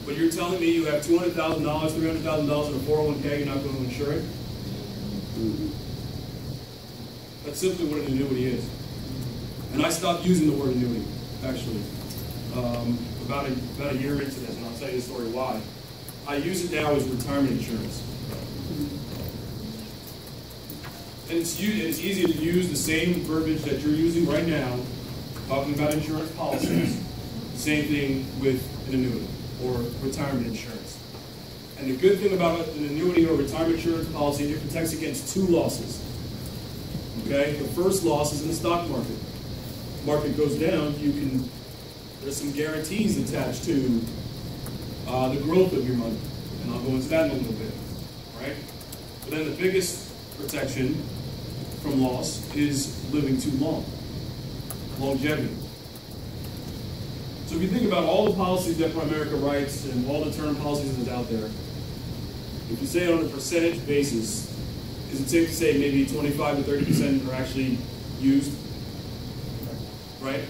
Speaker 3: But you're telling me you have $200,000, $300,000 in a 401k, you're not going to insure it? That's simply what an annuity is. And I stopped using the word annuity, actually, about a year into this, and I'll tell you the story why. I use it now as retirement insurance. And it's easy to use the same verbiage that you're using right now, talking about insurance policies. Same thing with an annuity or retirement insurance. And the good thing about an annuity or retirement insurance policy, it protects against two losses. Okay? The first loss is in the stock market. If the market goes down, there's some guarantees attached to the growth of your money. And I'll go into that in a little bit. Right? But then the biggest protection from loss is living too long. Longevity. So if you think about all the policies that Primerica writes and all the term policies that's out there, if you say it on a percentage basis, is it safe to say maybe 25 to 30% are actually used? Right?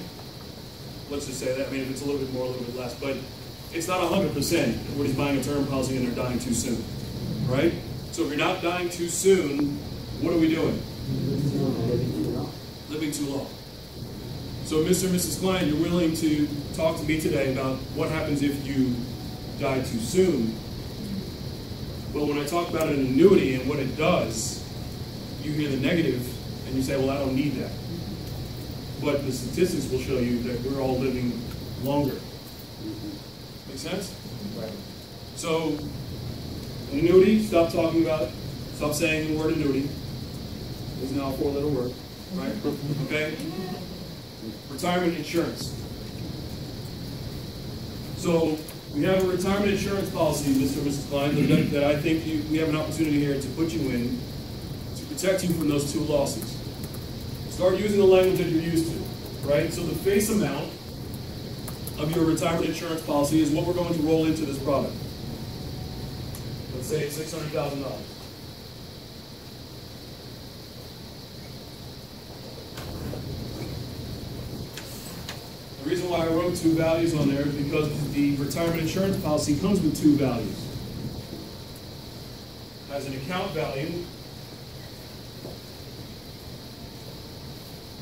Speaker 3: Let's just say that. If it's a little bit more, a little bit less. But it's not 100% everybody's buying a term policy and they're dying too soon. Right? So if you're not dying too soon, what are we doing? Living too long. So Mr. and Mrs. Klein, you're willing to talk to me today about what happens if you die too soon. But when I talk about an annuity and what it does, you hear the negative and you say, well, I don't need that. But the statistics will show you that we're all living longer. Make sense? Right. So, an annuity, stop saying the word annuity. It's now a 4-letter word, right? Okay? Retirement insurance. So, we have a retirement insurance policy, Mr. and Mrs. Klein, that I think we have an opportunity here to put you in to protect you from those two losses. Start using the language that you're used to, right? So the face amount of your retirement insurance policy is what we're going to roll into this product. Let's say it's $600,000. The reason why I wrote two values on there is because the retirement insurance policy comes with two values. It has an account value,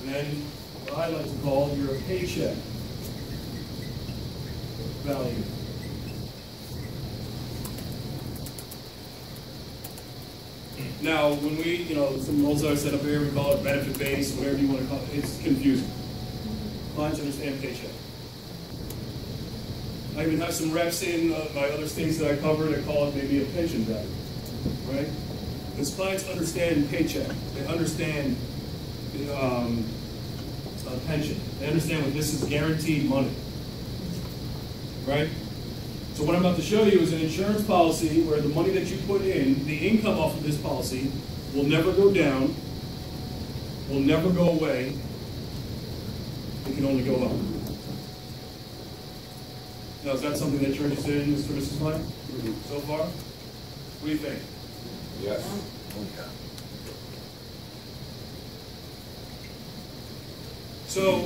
Speaker 3: and then what I like to call your paycheck value. Now, when some rules that are set up here, we call it benefit based, whatever you want to call it, it's confusing. Clients understand paycheck. I even have some reps in my other states that I cover that call it maybe a pension value, right? Because clients understand paycheck. They understand pension. They understand that this is guaranteed money, right? So what I'm about to show you is an insurance policy where the money that you put in, the income off of this policy, will never go down, will never go away. It can only go up. Now, is that something that you're interested in, Mr. and Mrs. Klein, so far? What do you think?
Speaker 4: Yes.
Speaker 3: So,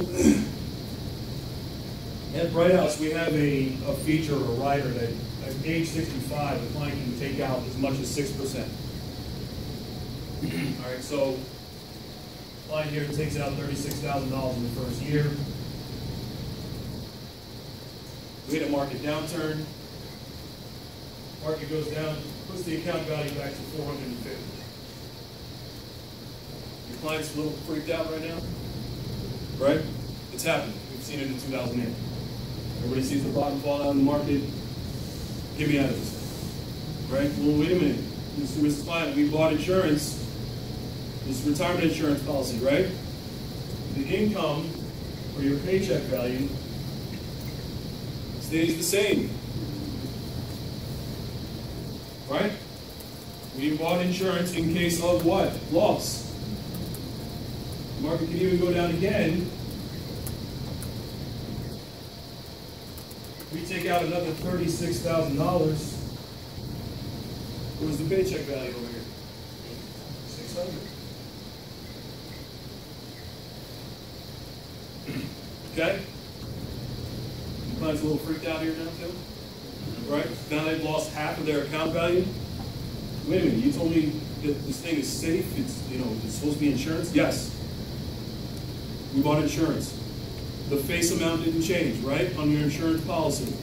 Speaker 3: at Bright House, we have a feature or a rider that at age 65, the client can take out as much as 6%. All right, so Client here takes out $36,000 in the first year. We hit a market downturn. Market goes down, puts the account value back to $450. Your client's a little freaked out right now, right? It's happened. We've seen it in 2008. Everybody sees the bottom fall out in the market. Get me out of this, right? Well, wait a minute, Mr. Client, we bought insurance. This is retirement insurance policy, right? The income or your paycheck value stays the same, right? We bought insurance in case of what? Loss. The market can even go down again. We take out another $36,000. What was the paycheck value over here? 600. Okay? The client's a little freaked out here now too, right? Now they've lost half of their account value. Wait a minute, you told me that this thing is safe, it's supposed to be insurance? Yes. We bought insurance. The face amount didn't change, right, on your insurance policy.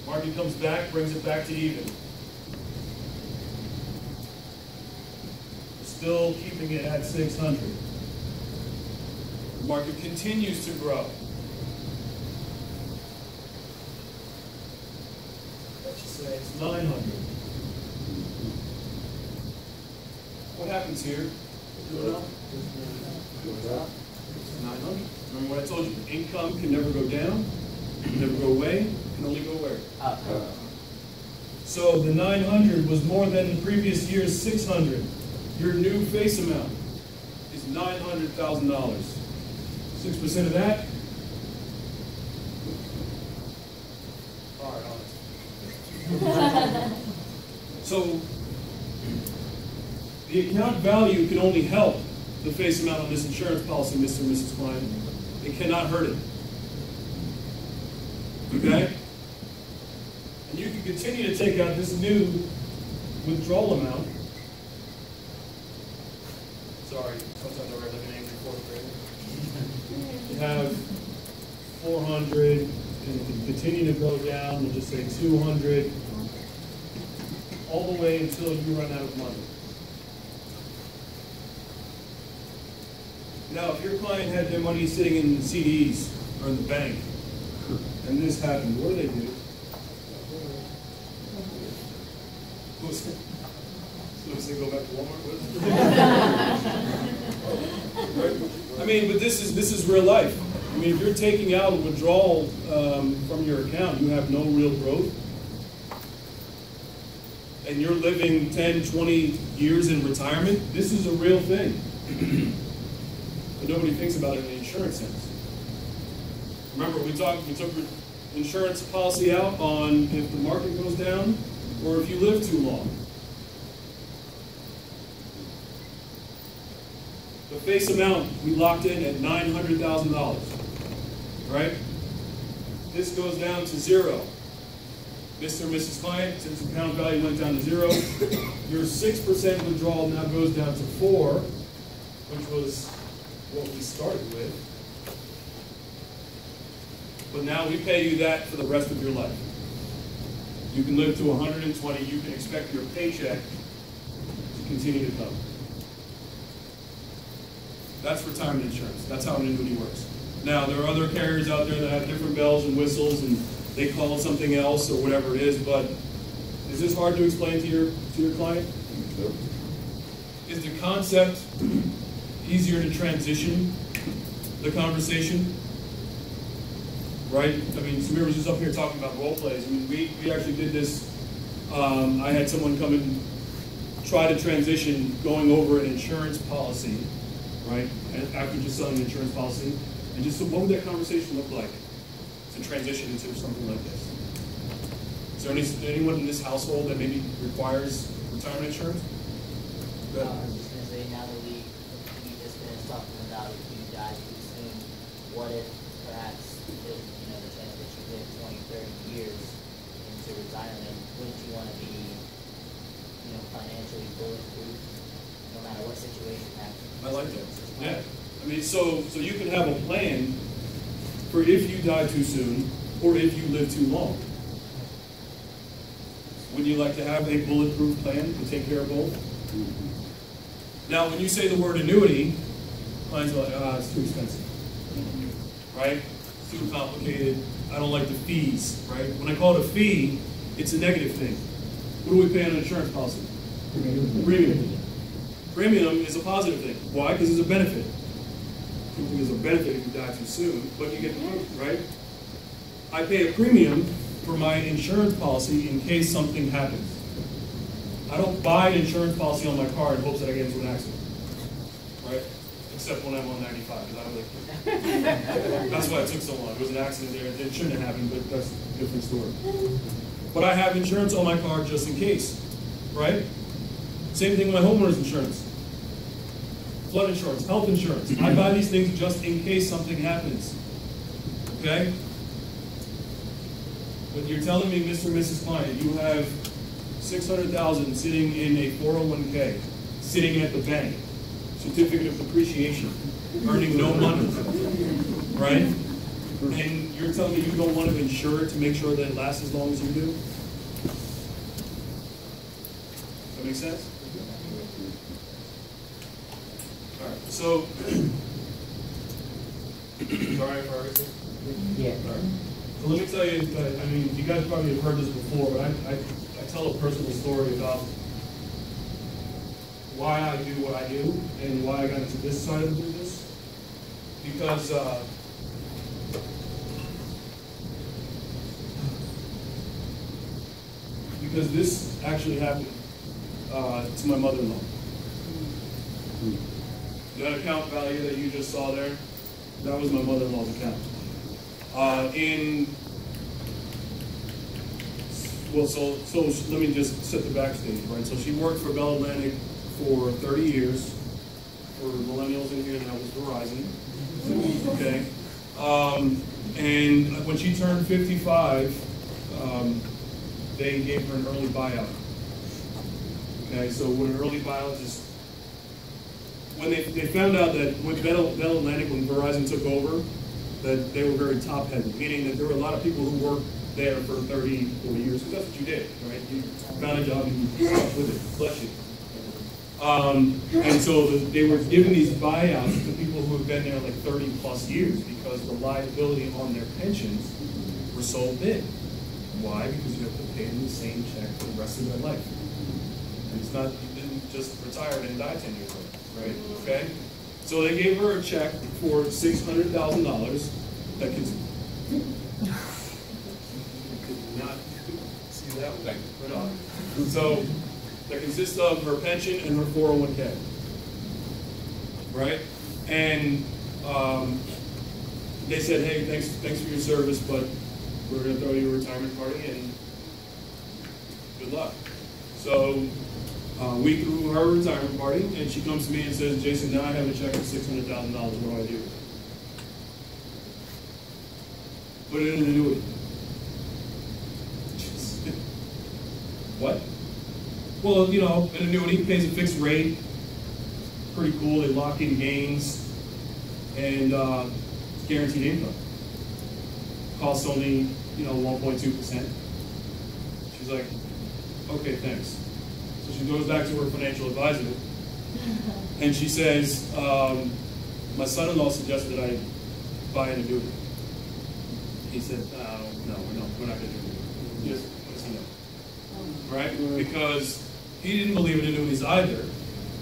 Speaker 3: Market comes back, brings it back to even. We're still keeping it at 600. The market continues to grow. Let's just say it's 900. What happens here? 900. Remember what I told you? Income can never go down, can never go away, can only go where? Up. So the 900 was more than the previous year's 600. Your new face amount is $900,000. 6% of that? All right, honest. So the account value can only help the face amount on this insurance policy, Mr. and Mrs. Client. It cannot hurt it. Okay? And you can continue to take out this new withdrawal amount. Sorry, sometimes I write like an angry fourth grader. You have 400, and you can continue to go down, and just say 200, all the way until you run out of money. Now, if your client had their money sitting in CDs or in the bank, and this happened, what do they do? So they go back to Walmart? Right? I mean, but this is real life. I mean, if you're taking out a withdrawal from your account, you have no real growth, and you're living 10, 20 years in retirement, this is a real thing. But nobody thinks about it in the insurance sense. Remember, we took insurance policy out on if the market goes down or if you live too long. The face amount we locked in at $900,000, right? This goes down to zero. Mr. and Mrs. Client, since the account value went down to zero, your 6% withdrawal now goes down to 4, which was what we started with. But now we pay you that for the rest of your life. You can live to 120. You can expect your paycheck to continue to come. That's retirement insurance. That's how an annuity works. Now, there are other carriers out there that have different bells and whistles, and they call it something else or whatever it is, but is this hard to explain to your client? No. Is the concept easier to transition the conversation? Right? I mean, Samir was just up here talking about role plays. I mean, we actually did this. I had someone come and try to transition going over an insurance policy, right? And after just selling an insurance policy, and just what would that conversation look like to transition into something like this? Is there anyone in this household that maybe requires retirement insurance?
Speaker 4: I was just going to say, now that we just finished talking about if you guys would assume, what if perhaps the transition did 20, 30 years into retirement, wouldn't you want to be, financially bulletproof, no matter what situation happens.
Speaker 3: I like that. Yeah. I mean, so you can have a plan for if you die too soon or if you live too long. Would you like to have a bulletproof plan to take care of both? Now, when you say the word annuity, clients are like, it's too expensive, right? It's too complicated. I don't like the fees, right? When I call it a fee, it's a negative thing. What do we pay on an insurance policy? Premium. Premium is a positive thing. Why? Because it's a benefit. There's a benefit if you die too soon, but you get the money, right? I pay a premium for my insurance policy in case something happens. I don't buy an insurance policy on my car in hopes that I get into an accident, right? Except when I'm on 95, because I don't like that's why it took so long. It was an accident there. It shouldn't have happened, but that's a different story. But I have insurance on my car just in case, right? Same thing with my homeowner's insurance. Flood insurance, health insurance. I buy these things just in case something happens, okay? But you're telling me, Mr. and Mrs. Client, you have $600,000 sitting in a 401k, sitting at the bank, certificate of depreciation, earning no money, right? And you're telling me you don't want to insure it to make sure that it lasts as long as you do? That make sense? All right, so, sorry if I already.
Speaker 1: Yeah.
Speaker 3: All right. So let me tell you, I mean, you guys probably have heard this before, but I tell a personal story about why I do what I do and why I got into this side of the business. Because this actually happened to my mother-in-law. That account value that you just saw there, that was my mother-in-law's account. So let me just set the backstage, right? So she worked for Bell Atlantic for 30 years. For millennials in here, that was Verizon. Okay. And when she turned 55, they gave her an early buyout. Okay, so what an early buyout is, when they found out that with Bell Atlantic, when Verizon took over, that they were very top-heavy, meaning that there were a lot of people who worked there for 30, 40 years, because that's what you did, right? You found a job and you stuck with it, bless you. And so they were giving these buyouts to people who had been there like 30 plus years because the liability on their pensions were so big. Why? Because you have to pay them the same check for the rest of their life. And it's not, you didn't just retire and die 10 years later, right? Okay? So they gave her a check for $600,000 that could not see that way. So that consists of her pension and her 401k, right? And they said, hey, thanks for your service, but we're going to throw you a retirement party and good luck. So we threw her a retirement party, and she comes to me and says, Jason, now I have a check for $600,000. What do I do? Put it in an annuity. What? Well, you know, an annuity pays a fixed rate. Pretty cool. They lock in gains, and it's guaranteed income. Costs only, 1.2%. She's like, okay, thanks. So she goes back to her financial advisor, and she says, my son-in-law suggested I buy an annuity. He said, no, we're not going to do it. Just let us know. Right? Because he didn't believe in annuities either.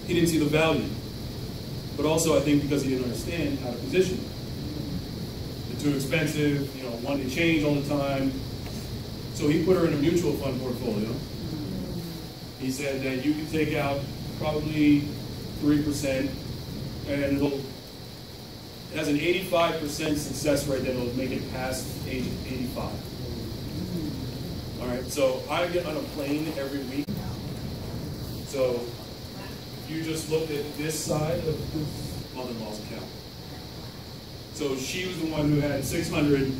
Speaker 3: He didn't see the value. But also, I think because he didn't understand how to position it. They're too expensive, one to change all the time. So he put her in a mutual fund portfolio. He said that you can take out probably 3%, and it has an 85% success rate that will make it past age 85. All right, so I get on a plane every week. So if you just looked at this side of this mother-in-law's account. So she was the one who had 600,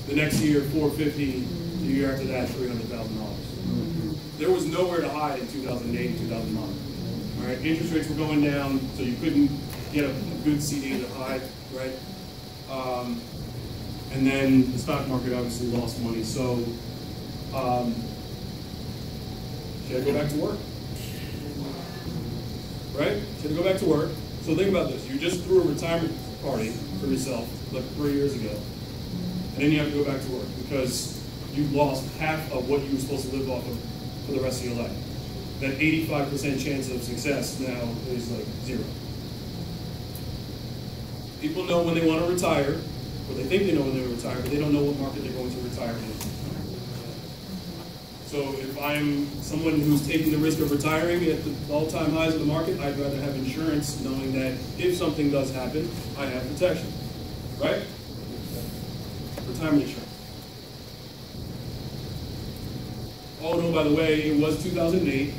Speaker 3: the next year 450, the year after that $300,000. there was nowhere to hide in 2008 and 2009. All right, interest rates were going down, so you couldn't get a good CD to hide, right? And then the stock market obviously lost money, so should I go back to work? Right? Should I go back to work? So think about this. You just threw a retirement party for yourself like 3 years ago, and then you have to go back to work because you lost half of what you were supposed to live off of for the rest of your life. That 85% chance of success now is like 0. People know when they want to retire, or they think they know when they retire, but they don't know what market they're going to retire in. So if I'm someone who's taking the risk of retiring at the all-time highs of the market, I'd rather have insurance knowing that if something does happen, I have protection, right? Retirement insurance. Oh no, by the way, it was 2008,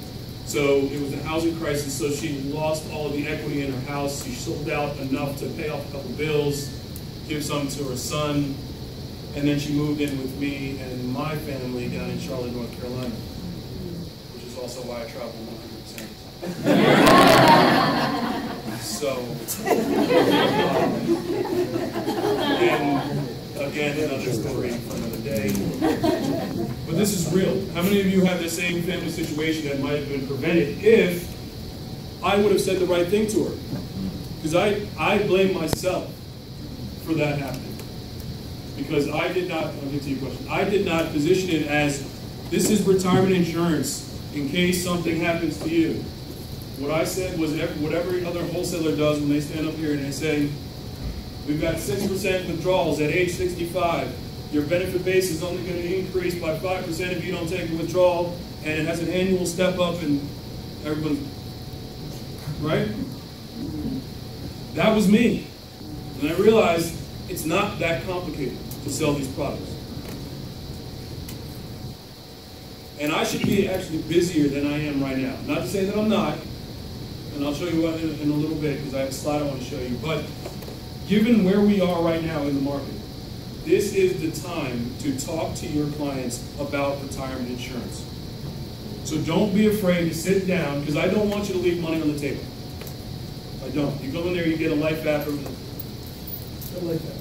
Speaker 3: so it was the housing crisis, so she lost all of the equity in her house. She sold out enough to pay off a couple bills, give some to her son, and then she moved in with me and my family down in Charlotte, North Carolina, which is also why I travel 100%. So, and again, another story for another day. But this is real. How many of you have the same family situation that might have been prevented if I would have said the right thing to her? Because I blame myself for that happening. Because I did not, I'll get to your question, I did not position it as, this is retirement insurance in case something happens to you. What I said was what every other wholesaler does when they stand up here and they say, we've got 6% withdrawals at age 65. Your benefit base is only going to increase by 5% if you don't take a withdrawal, and it has an annual step up, and everyone's, right? That was me. And I realized it's not that complicated to sell these products. And I should be actually busier than I am right now. Not to say that I'm not, and I'll show you what in a little bit because I have a slide I want to show you. But given where we are right now in the market, this is the time to talk to your clients about retirement insurance. So don't be afraid to sit down, because I don't want you to leave money on the table. I don't. You go in there, you get a life after. Like that.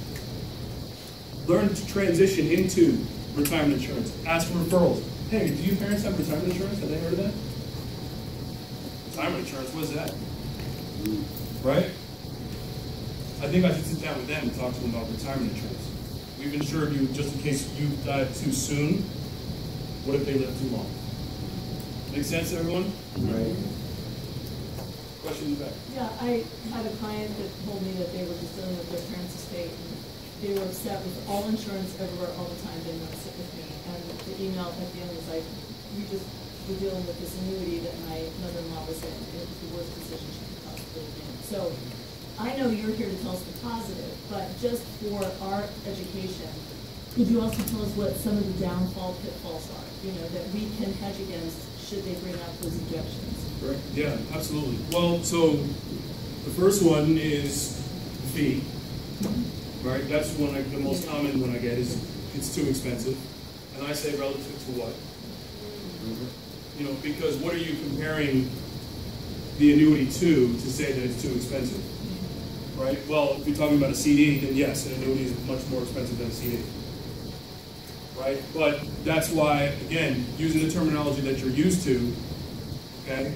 Speaker 3: Learn to transition into retirement insurance. Ask for referrals. Hey, do your parents have retirement insurance? Have they heard of that? Retirement insurance, what is that? Right? I think I should sit down with them and talk to them about retirement insurance. We've insured you just in case you died too soon. What if they live too long? Make sense, everyone? Right. Question in the back.
Speaker 2: Yeah, I had a client that told me that they were just dealing with their parents' estate, and they were upset with all insurance everywhere all the time. They didn't want to sit with me. And the email at the end was like, we just were dealing with this annuity that my mother-in-law was in. It was the worst decision she could possibly have made. So I know you're here to tell us the positive, but just for our education, could you also tell us what some of the downfall pitfalls are, you know, that we can hedge against should they bring up those objections?
Speaker 3: Right. Yeah, absolutely. Well, so the first one is fee, right? That's one the most common one I get is it's too expensive. And I say relative to what? You know, because what are you comparing the annuity to say that it's too expensive? Right? Well, if you're talking about a CD, then yes, an annuity is much more expensive than a CD. Right? But that's why, again, using the terminology that you're used to, okay,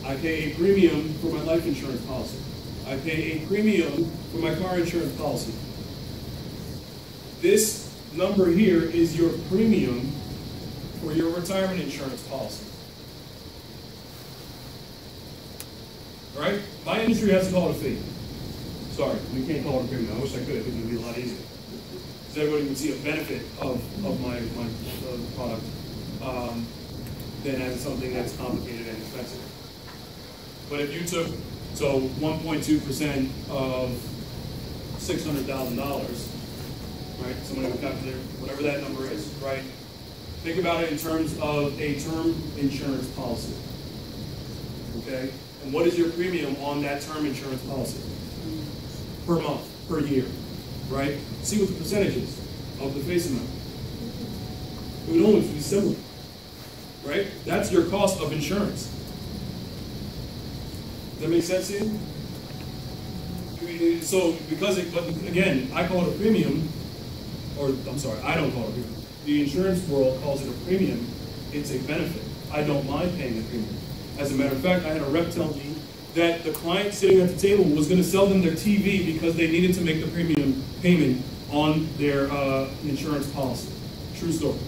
Speaker 3: I pay a premium for my life insurance policy. I pay a premium for my car insurance policy. This number here is your premium for your retirement insurance policy. Right? My industry has to call it a fee. Sorry, we can't call it a premium. I wish I could. I think it would be a lot easier. Because everybody would see a benefit of my product than as something that's complicated and expensive. But if you took, so 1.2% of $600,000, right? Somebody would calculate whatever that number is, right? Think about it in terms of a term insurance policy, okay? And what is your premium on that term insurance policy? Per month, per year, right? See what the percentage is of the face amount. It would always be similar. right? That's your cost of insurance. Does that make sense to you? So, but again, I call it a premium, or I'm sorry, I don't call it a premium. The insurance world calls it a premium. It's a benefit. I don't mind paying the premium. As a matter of fact, I had a rep tell me that the client sitting at the table was going to sell them their TV because they needed to make the premium payment on their insurance policy. True story.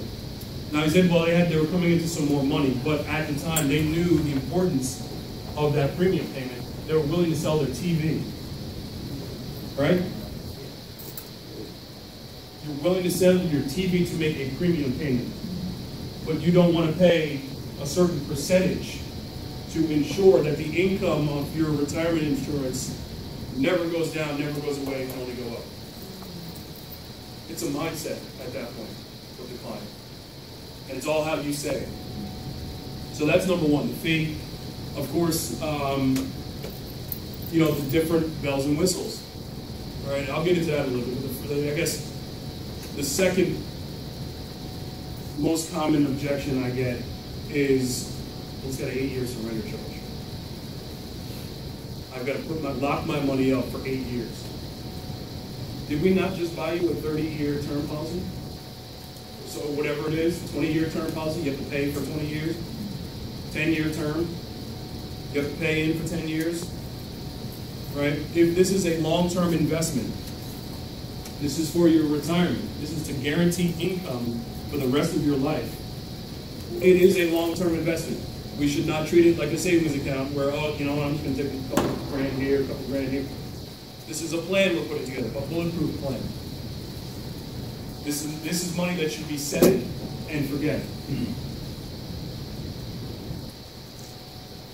Speaker 3: Now he said, well, they were coming into some more money, but at the time they knew the importance of that premium payment. They were willing to sell their TV. Right? You're willing to sell your TV to make a premium payment, but you don't want to pay a certain percentage to ensure that the income of your retirement insurance never goes down, never goes away, and can only go up. It's a mindset at that point with the client. And it's all how you say it. So that's number one, the fee. Of course, the different bells and whistles. All right, I'll get into that a little bit. I guess the second most common objection I get is, it's got an 8-year surrender charge. I've got to lock my money up for 8 years. Did we not just buy you a 30-year term policy? So whatever it is, 20-year term policy, you have to pay for 20 years. 10-year term, you have to pay in for 10 years. Right? If this is a long-term investment, this is for your retirement. This is to guarantee income for the rest of your life. It is a long-term investment. We should not treat it like a savings account where, I'm just going to take a couple grand here, a couple grand here. This is a plan we're putting together, a bulletproof plan. This is money that should be set and forget.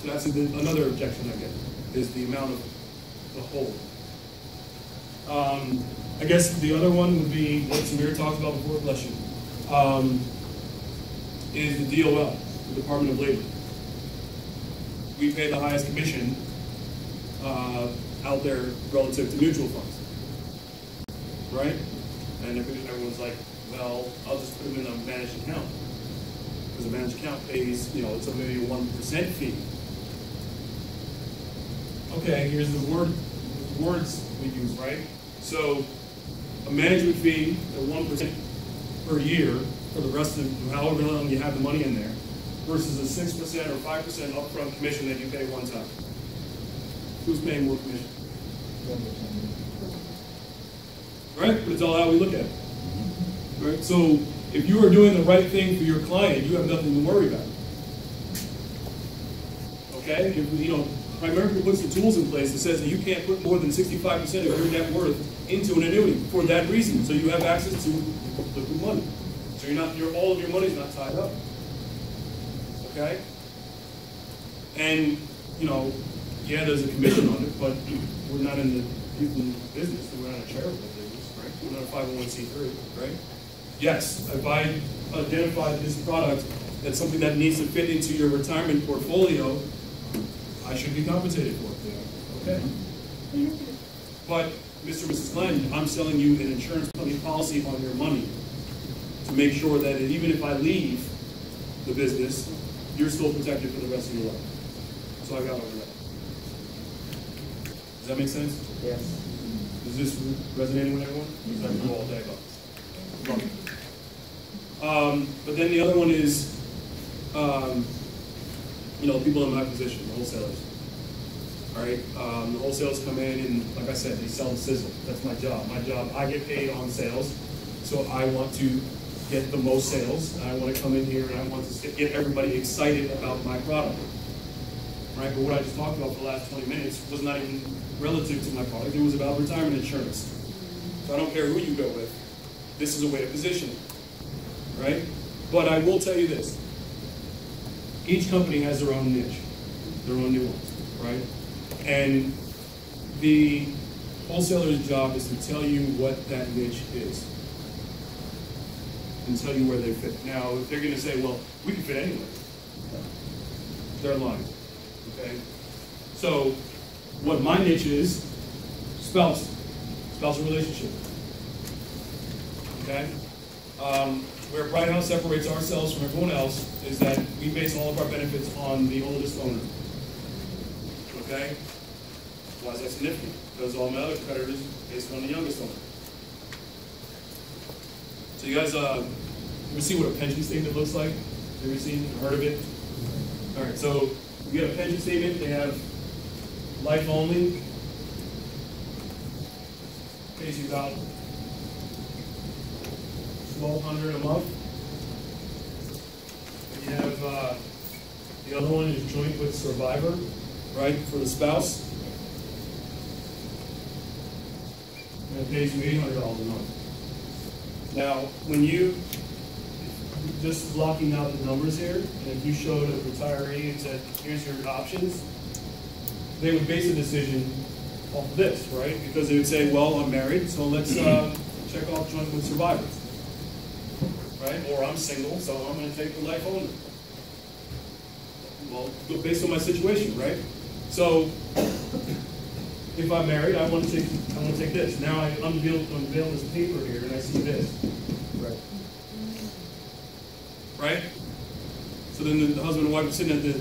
Speaker 3: So that's another objection I get, is the amount of the whole. I guess the other one would be what Samir talked about before, bless you, is the DOL, the Department of Labor. We pay the highest commission out there relative to mutual funds, right? And everyone's like, well, I'll just put them in a managed account. Because a managed account pays, it's maybe a 1% fee. Okay, here's the words we use, right? So a management fee at 1% per year for the rest of however long you have the money in there, versus a 6% or 5% upfront commission that you pay one time. Who's paying more commission? 1%. Right? But it's all how we look at it. Right? So if you are doing the right thing for your client, you have nothing to worry about. Okay? If, Primerica puts the tools in place that says that you can't put more than 65% of your net worth into an annuity for that reason. So you have access to liquid money. So all of your money is not tied up. Okay? And, yeah, there's a commission on it, but we're not in the business. We're not a charitable business, right? We're not a 501c3, right? Yes, if I identify this product that's something that needs to fit into your retirement portfolio, I should be compensated for it. Okay? But, Mr. and Mrs. Glenn, I'm selling you an insurance company policy on your money to make sure that even if I leave the business, you're still protected for the rest of your life. So I got over that. Does that make sense?
Speaker 1: Yes.
Speaker 3: Is this resonating with everyone? Because I can go all day about this. But then the other one is, people in my position, the wholesalers. All right, the wholesalers come in and, like I said, they sell the sizzle. That's my job. I get paid on sales, so I want to get the most sales. I want to come in here and I want to get everybody excited about my product. Right, but what I just talked about for the last 20 minutes was not even relative to my product. It was about retirement insurance. So I don't care who you go with. This is a way to position it. Right? But I will tell you this. Each company has their own niche, their own nuance, right? And the wholesaler's job is to tell you what that niche is and tell you where they fit. Now, if they're going to say, well, we can fit anywhere, they're lying, okay? So, what my niche is, spousal relationship, okay? Where Bright House separates ourselves from everyone else is that we base all of our benefits on the oldest owner. Okay? Why is that significant? Because all my other competitors are based on the youngest owner. So you guys, ever see what a pension statement looks like? Ever seen or heard of it? All right, so you get a pension statement. They have life only. Pays you about $1,200 a month. And you have the other one is joint with survivor, right, for the spouse. And it pays you $800 a month. Now, when you just blocking out the numbers here, and if you showed a retiree and said, "Here's your options," they would base a decision off of this, right? Because they would say, "Well, I'm married, so let's check off joint with survivor." Right? Or I'm single, so I'm going to take the life only. Well, based on my situation, right? So, if I'm married, I want to take this. Now I unveil this paper here, and I see this. Right. Right? So then the husband and wife are sitting at the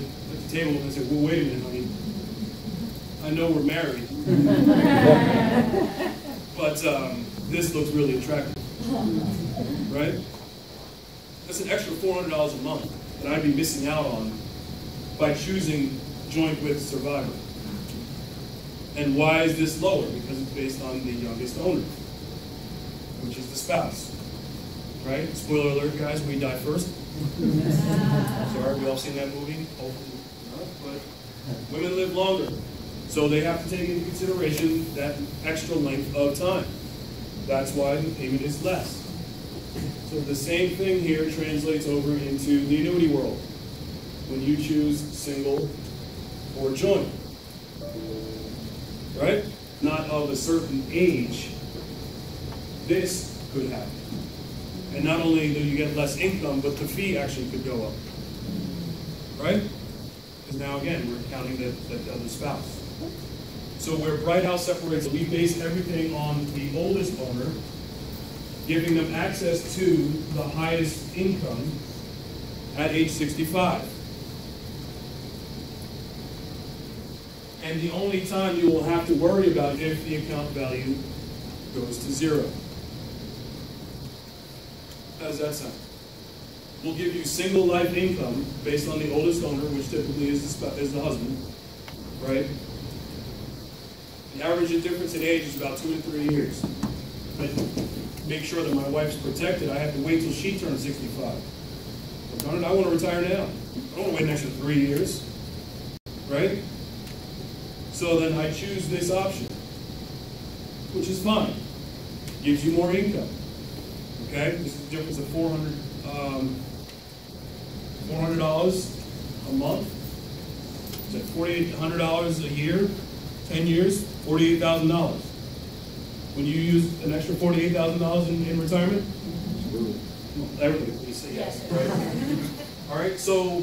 Speaker 3: table, and they say, "Well, wait a minute, honey. I know we're married, but this looks really attractive." Right? That's an extra $400 a month that I'd be missing out on by choosing joint with survivor. And why is this lower? Because it's based on the youngest owner, which is the spouse. Right? Spoiler alert, guys, we die first. Sorry, we all seen that movie? Hopefully not, but women live longer. So they have to take into consideration that extra length of time. That's why the payment is less. So the same thing here translates over into the annuity world when you choose single or joint. Right? Not of a certain age, this could happen. And not only do you get less income, but the fee actually could go up. Right? Because now again, we're counting the other spouse. So where Bright House separates, we base everything on the oldest owner, giving them access to the highest income at age 65. And the only time you will have to worry about if the account value goes to zero. How does that sound? We'll give you single life income based on the oldest owner, which typically is the husband, right? The average difference in age is about 2 to 3 years. But make sure that my wife's protected, I have to wait till she turns 65. I want to retire now. I don't want to wait an extra 3 years, right? So then I choose this option, which is fine. Gives you more income. Okay, this is the difference of $400 a month. Is that $4,800 a year? 10 years, $48,000. When you use an extra $48,000 in retirement, well, everybody please say yes. Right? All right. So,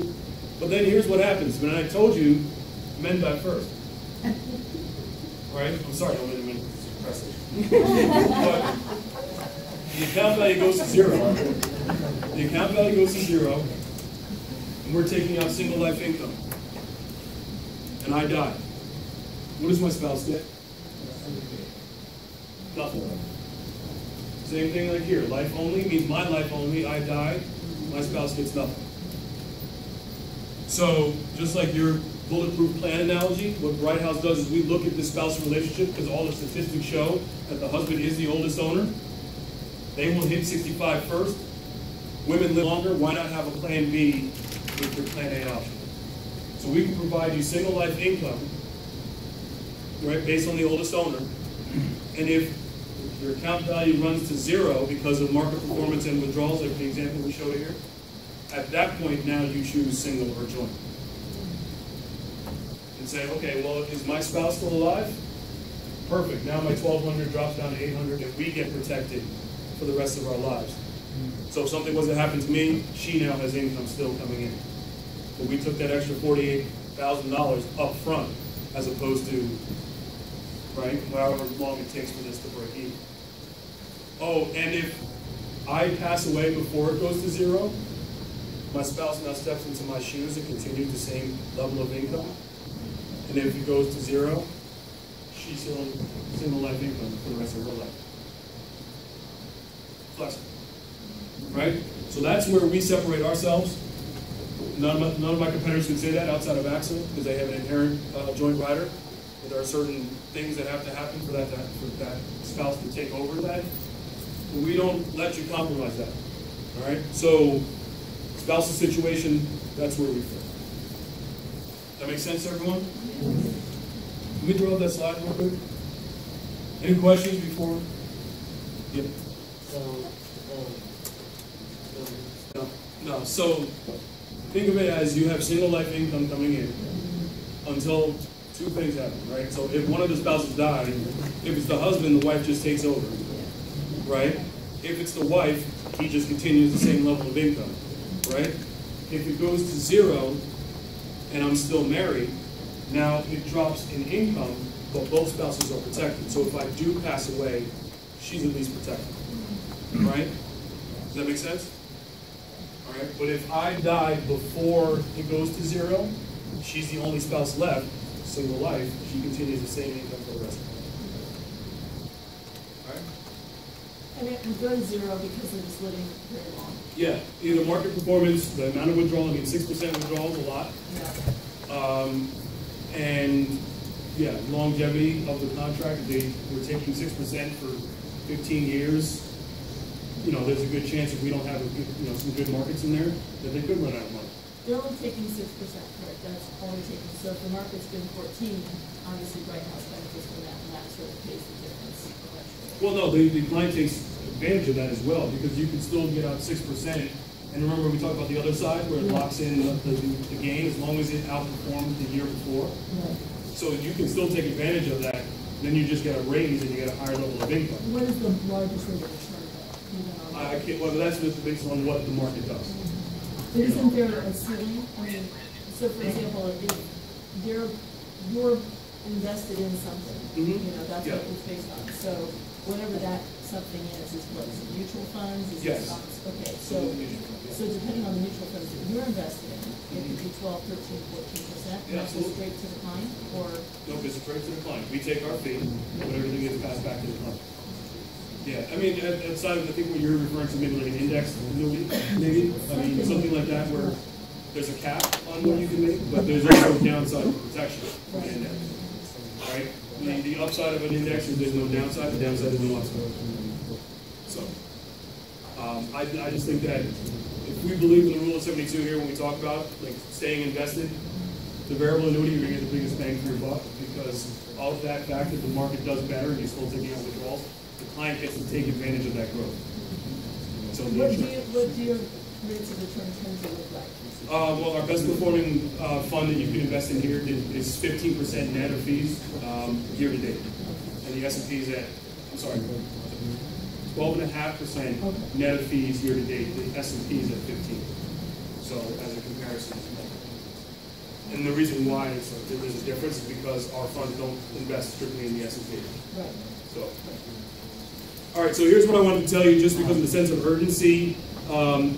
Speaker 3: but then here's what happens. When I told you, men die first. Right? I'm sorry, I don't mean to suppress it. But the account value goes to zero. The account value goes to zero, and we're taking out single life income. And I die. What does my spouse get? Nothing. Same thing like here. Life only means my life only. I die. My spouse gets nothing. So just like your bulletproof plan analogy, what Bright House does is we look at the spousal relationship because all the statistics show that the husband is the oldest owner. They will hit 65 first. Women live longer. Why not have a plan B with your plan A option? So we can provide you single life income, right, based on the oldest owner. And if your account value runs to zero because of market performance and withdrawals, like the example we showed here, at that point now you choose single or joint. And say, okay, well, is my spouse still alive? Perfect. Now my $1,200 drops down to $800 and we get protected for the rest of our lives. So if something was to happen to me, she now has income still coming in. But we took that extra $48,000 up front as opposed to, right, however long it takes for this to break even. Oh, and if I pass away before it goes to zero, my spouse now steps into my shoes and continues the same level of income. And if it goes to zero, she's still on single life income for the rest of her life. Flexible. Right? So that's where we separate ourselves. None of my competitors can say that outside of AXA because they have an inherent joint rider. But there are certain things that have to happen for that spouse to take over that. But we don't let you compromise that. All right? So spousal situation, that's where we fit. That make sense to everyone? Can we throw up that slide real quick? Any questions before? Yep. No. So think of it as you have single life income coming in until two things happen, right? So if one of the spouses died, if it's the husband, the wife just takes over, right? If it's the wife, he just continues the same level of income, right? If it goes to zero and I'm still married, now it drops in income, but both spouses are protected. So if I do pass away, she's at least protected, right? Does that make sense? All right. But if I die before it goes to zero, she's the only spouse left, single life. She continues the same income for the rest of her life. All right.
Speaker 2: And it would go to zero because they're just living very long.
Speaker 3: Yeah. Either market performance, the amount of withdrawal. I mean, 6% withdrawal is a lot.
Speaker 2: Yeah.
Speaker 3: And yeah, longevity of the contract. They were taking 6% for 15 years. You know, there's a good chance if we don't have some good markets in there that they could run out of money.
Speaker 2: They're only taking 6%, correct? That's all they're taking. So if the market's been 14, obviously Bright House benefits from that, and that sort of pays the difference eventually.
Speaker 3: Well, no, the client takes advantage of that as well because you can still get out 6%. And remember, we talked about the other side where it locks in the gain as long as it outperformed the year before.
Speaker 2: Right.
Speaker 3: So you can still take advantage of that. Then you just get a raise and you get a higher level of income.
Speaker 2: What is the largest rate of return, though?
Speaker 3: I can't. Well, that's just based on what the market does.
Speaker 2: But isn't there a ceiling? I mean, so for example, if you're invested in something, that's what it's based on. So whatever that something is what is it, mutual funds? Is
Speaker 3: Yes.
Speaker 2: it stocks? Okay, so depending on the mutual funds that you're invested in, it could be 12, 13, 14%. And that's just straight to the client, or?
Speaker 3: No, it's straight to the client. We take our fee, but everything gets passed back to the client. Yeah, I mean, outside of, I think what you're referring to, maybe like an index annuity, maybe? I mean, something like that where there's a cap on what you can make, but there's also downside protection for the index, right? The upside of an index is there's no downside, the downside is no upside. So, I just think that if we believe in the rule of 72 here when we talk about like staying invested, the variable annuity, you're going to get the biggest bang for your buck because of that fact that the market does better and you're still taking out withdrawals. The client gets to take advantage of that growth. So
Speaker 2: what do your rates of return tend to look like?
Speaker 3: Well, our best performing fund that you can invest in here is 15% net of fees year to date. And the S&P is at, 12.5% net of fees year to date. The S&P is at 15. So as a comparison. And the reason why there's a difference is because our funds don't invest strictly in the S&P.
Speaker 2: Right.
Speaker 3: So. All right, so here's what I wanted to tell you just because of the sense of urgency.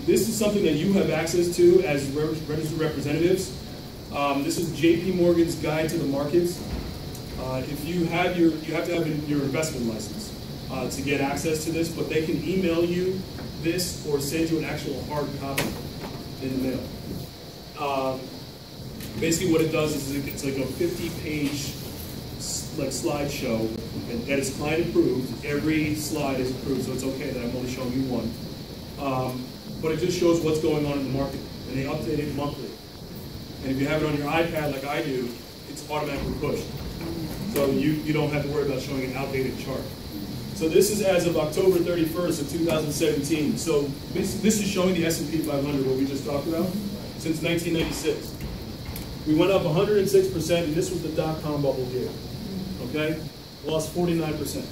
Speaker 3: This is something that you have access to as registered representatives. This is JP Morgan's Guide to the Markets. If you have you have to have your investment license to get access to this, but they can email you this or send you an actual hard copy in the mail. Basically what it does is it's like a 50-page like slideshow that is client approved. Every slide is approved, so it's okay that I'm only showing you one. But it just shows what's going on in the market, and they update it monthly. And if you have it on your iPad like I do, it's automatically pushed. So you don't have to worry about showing an outdated chart. So this is as of October 31st of 2017. So this is showing the S&P 500, what we just talked about, since 1996. We went up 106%, and this was the dot-com bubble here. Okay? Lost 49%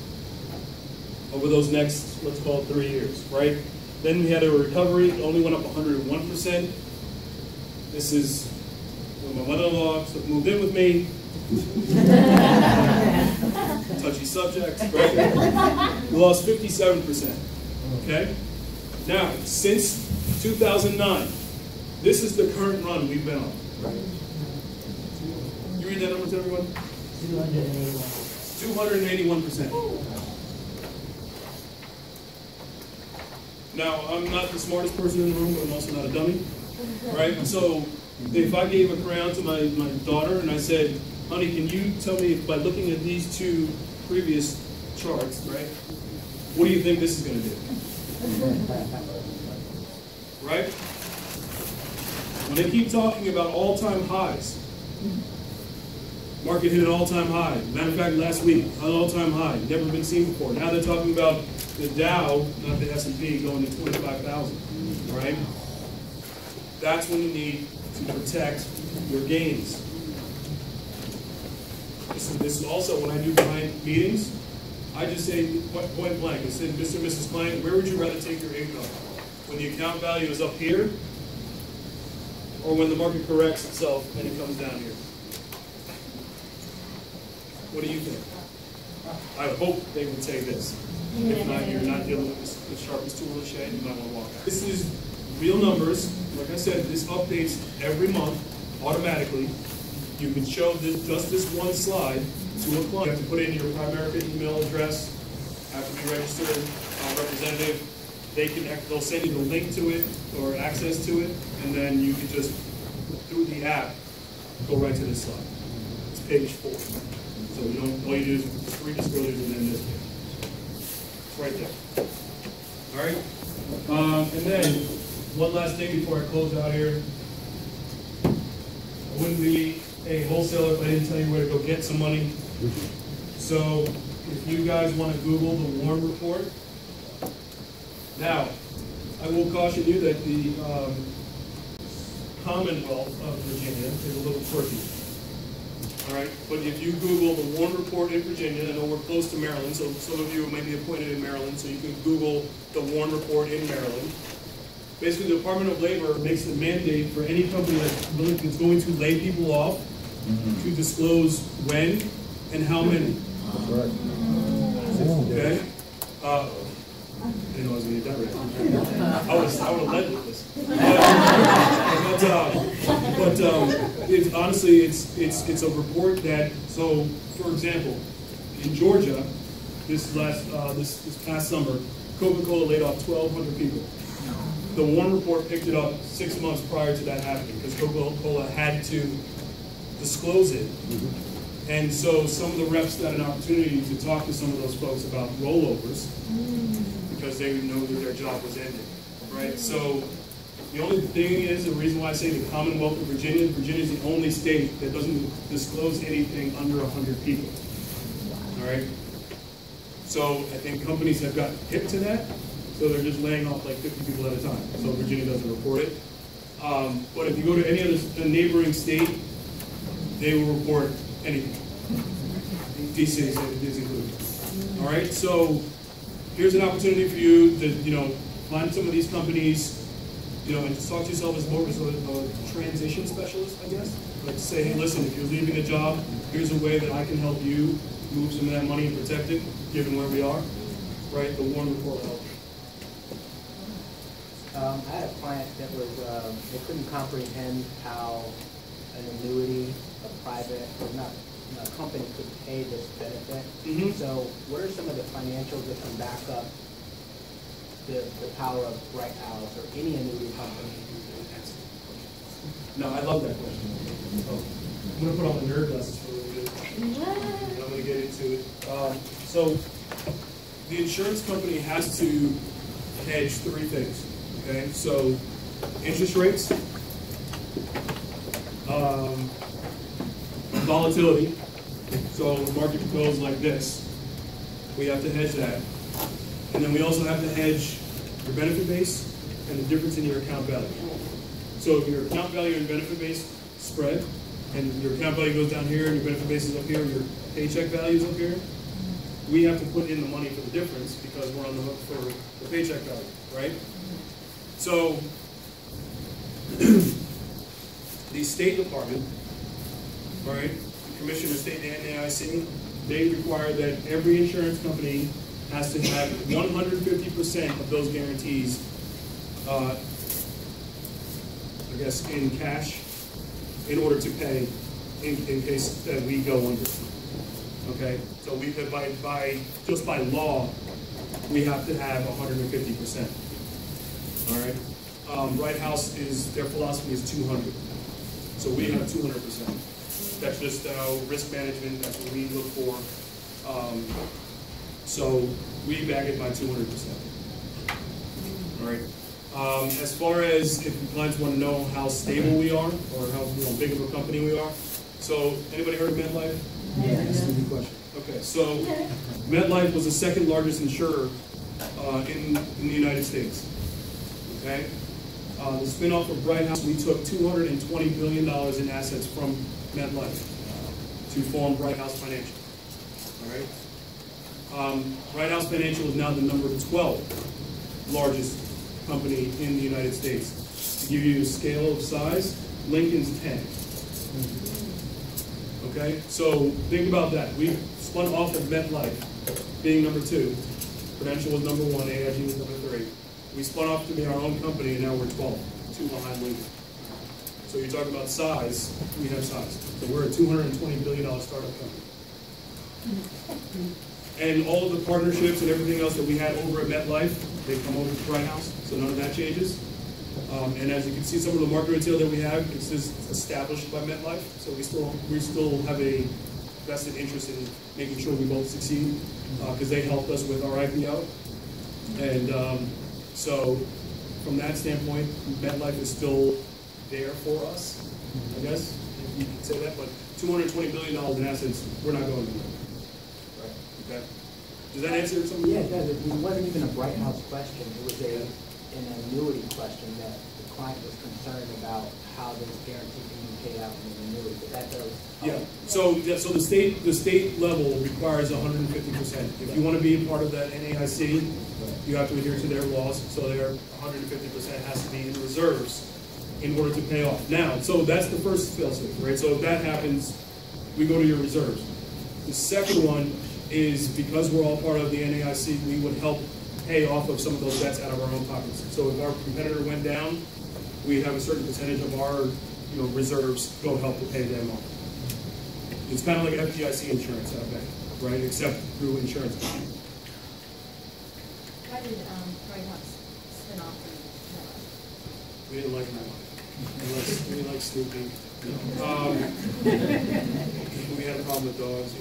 Speaker 3: over those next, let's call it 3 years, right? Then we had a recovery, it only went up 101%. This is when my mother-in-law moved in with me. Touchy subject, right? We lost 57%, okay? Now, since 2009, this is the current run we've been on. You read that number to everyone? 281%. Now, I'm not the smartest person in the room, but I'm also not a dummy, right? So, if I gave a crayon to my daughter and I said, honey, can you tell me, by looking at these two previous charts, right, what do you think this is going to do? Right? When they keep talking about all-time highs, market hit an all-time high. Matter of fact, last week, an all-time high, never been seen before. Now they're talking about the Dow, not the S&P, going to 25,000, right? That's when you need to protect your gains. This is also when I do client meetings, I just say point blank. I said, Mr. and Mrs. Client, where would you rather take your income? When the account value is up here, or when the market corrects itself and it comes down here? What do you think? I hope they would say this. If not, you're not dealing with the sharpest tool in the shed, you might want to walk out. This is real numbers. Like I said, this updates every month automatically. You can show this, just this one slide to a client. You have to put in your Primerica email address, have to be registered representative. They'll send you the link to it or access to it, and then you can just, through the app, go right to this slide. It's page 4. So you don't, all you do is read disclosures and then this page. It's right there. All right? And then, one last thing before I close out here. I wouldn't be a wholesaler if I didn't tell you where to go get some money. So, if you guys want to Google the Warren Report. Now, I will caution you that the Commonwealth of Virginia is a little quirky. All right, but if you Google the Warren Report in Virginia, I know we're close to Maryland, so some of you may be appointed in Maryland, so you can Google the Warren Report in Maryland. Basically, the Department of Labor makes a mandate for any company that's going to lay people off to disclose when and how many. Okay? I didn't know I was going to get that right. I would have led with this. But honestly, it's a report that, so for example, in Georgia, this past summer, Coca-Cola laid off 1,200 people. The Warren Report picked it up 6 months prior to that happening because Coca-Cola had to disclose it. And so some of the reps got an opportunity to talk to some of those folks about rollovers because they know that their job was ended, right? So the only thing is, the reason why I say the Commonwealth of Virginia is the only state that doesn't disclose anything under 100 people, all right? So I think companies have gotten hip to that, so they're just laying off like 50 people at a time. So Virginia doesn't report it. But if you go to any other neighboring state, they will report anything. DC is included. All right, so here's an opportunity for you to, find some of these companies, and just talk to yourself as more of a transition specialist, I guess. Like say, hey, listen, if you're leaving a job, here's a way that I can help you move some of that money and protect it, given where we are. Right, the Warren Report will help.
Speaker 5: I had a client that was, they couldn't comprehend how an annuity, a private, or not, a company could pay this benefit. So what are some of the financials that can back up the power of Bright House or any annuity company?
Speaker 3: No, I love that question. So, I'm going to put on the nerd glasses for a little bit. And I'm going to get into it. So the insurance company has to hedge 3 things. Okay, so interest rates, volatility. So the market goes like this. We have to hedge that. And then we also have to hedge your benefit base and the difference in your account value. So if your account value and benefit base spread, and your account value goes down here and your benefit base is up here, your paycheck value is up here, we have to put in the money for the difference because we're on the hook for the paycheck value, right? So the State Department, all right, the Commissioner of State and NAIC, they require that every insurance company has to have 150% of those guarantees I guess, in cash in order to pay in case that we go under. Okay, so we could just by law, we have to have 150%. All right, Right House their philosophy is 200, so we have 200%. That's just risk management. That's what we look for. So we bag it by 200%. All right. As far as if your clients want to know how stable we are or how big of a company we are, so anybody heard of MetLife?
Speaker 2: Yeah.
Speaker 3: That's a good question. Okay, so MetLife was the second largest insurer in the United States. Okay, the spinoff of Bright House, we took $220 billion in assets from MetLife to form Bright House Financial. All right, Bright House Financial is now the number 12 largest company in the United States. To give you a scale of size, Lincoln's 10. Okay, so think about that. We spun off of MetLife being number 2. Prudential was number 1, AIG was number 3. We spun off to be our own company, and now we're 12, 2 behind Lincoln. So you're talking about size, we have size. So we're a $220 billion startup company. And all of the partnerships and everything else that we had over at MetLife, they come over to Bright House, so none of that changes. And as you can see, some of the market retail that we have, it's just established by MetLife, so we still have a vested interest in making sure we both succeed, because they helped us with our IPO. And so from that standpoint, MetLife is still there for us, I guess, if you can say that, but $220 billion in assets, we're not going anywhere. Okay. Does that answer something?
Speaker 5: Yeah, it does. It wasn't even a Bright House question. It was an annuity question that the client was concerned about how this guarantee being paid out in an annuity. But that does.
Speaker 3: Yeah. So the state level requires 150%. If you want to be a part of that NAIC, you have to adhere to their laws. So their 150% has to be in reserves in order to pay off. Now, so that's the first fail-safe, right? So if that happens, we go to your reserves. The second one is because we're all part of the NAIC, we would help pay off of some of those debts out of our own pockets. So if our competitor went down, we'd have a certain percentage of our reserves go help to pay them off. It's kind of like FDIC insurance at a bank, right? Except through insurance companies.
Speaker 2: Why did Bright House spin off from MetLife?
Speaker 3: We didn't like MetLife. We like Snoopy. We had a problem with dogs.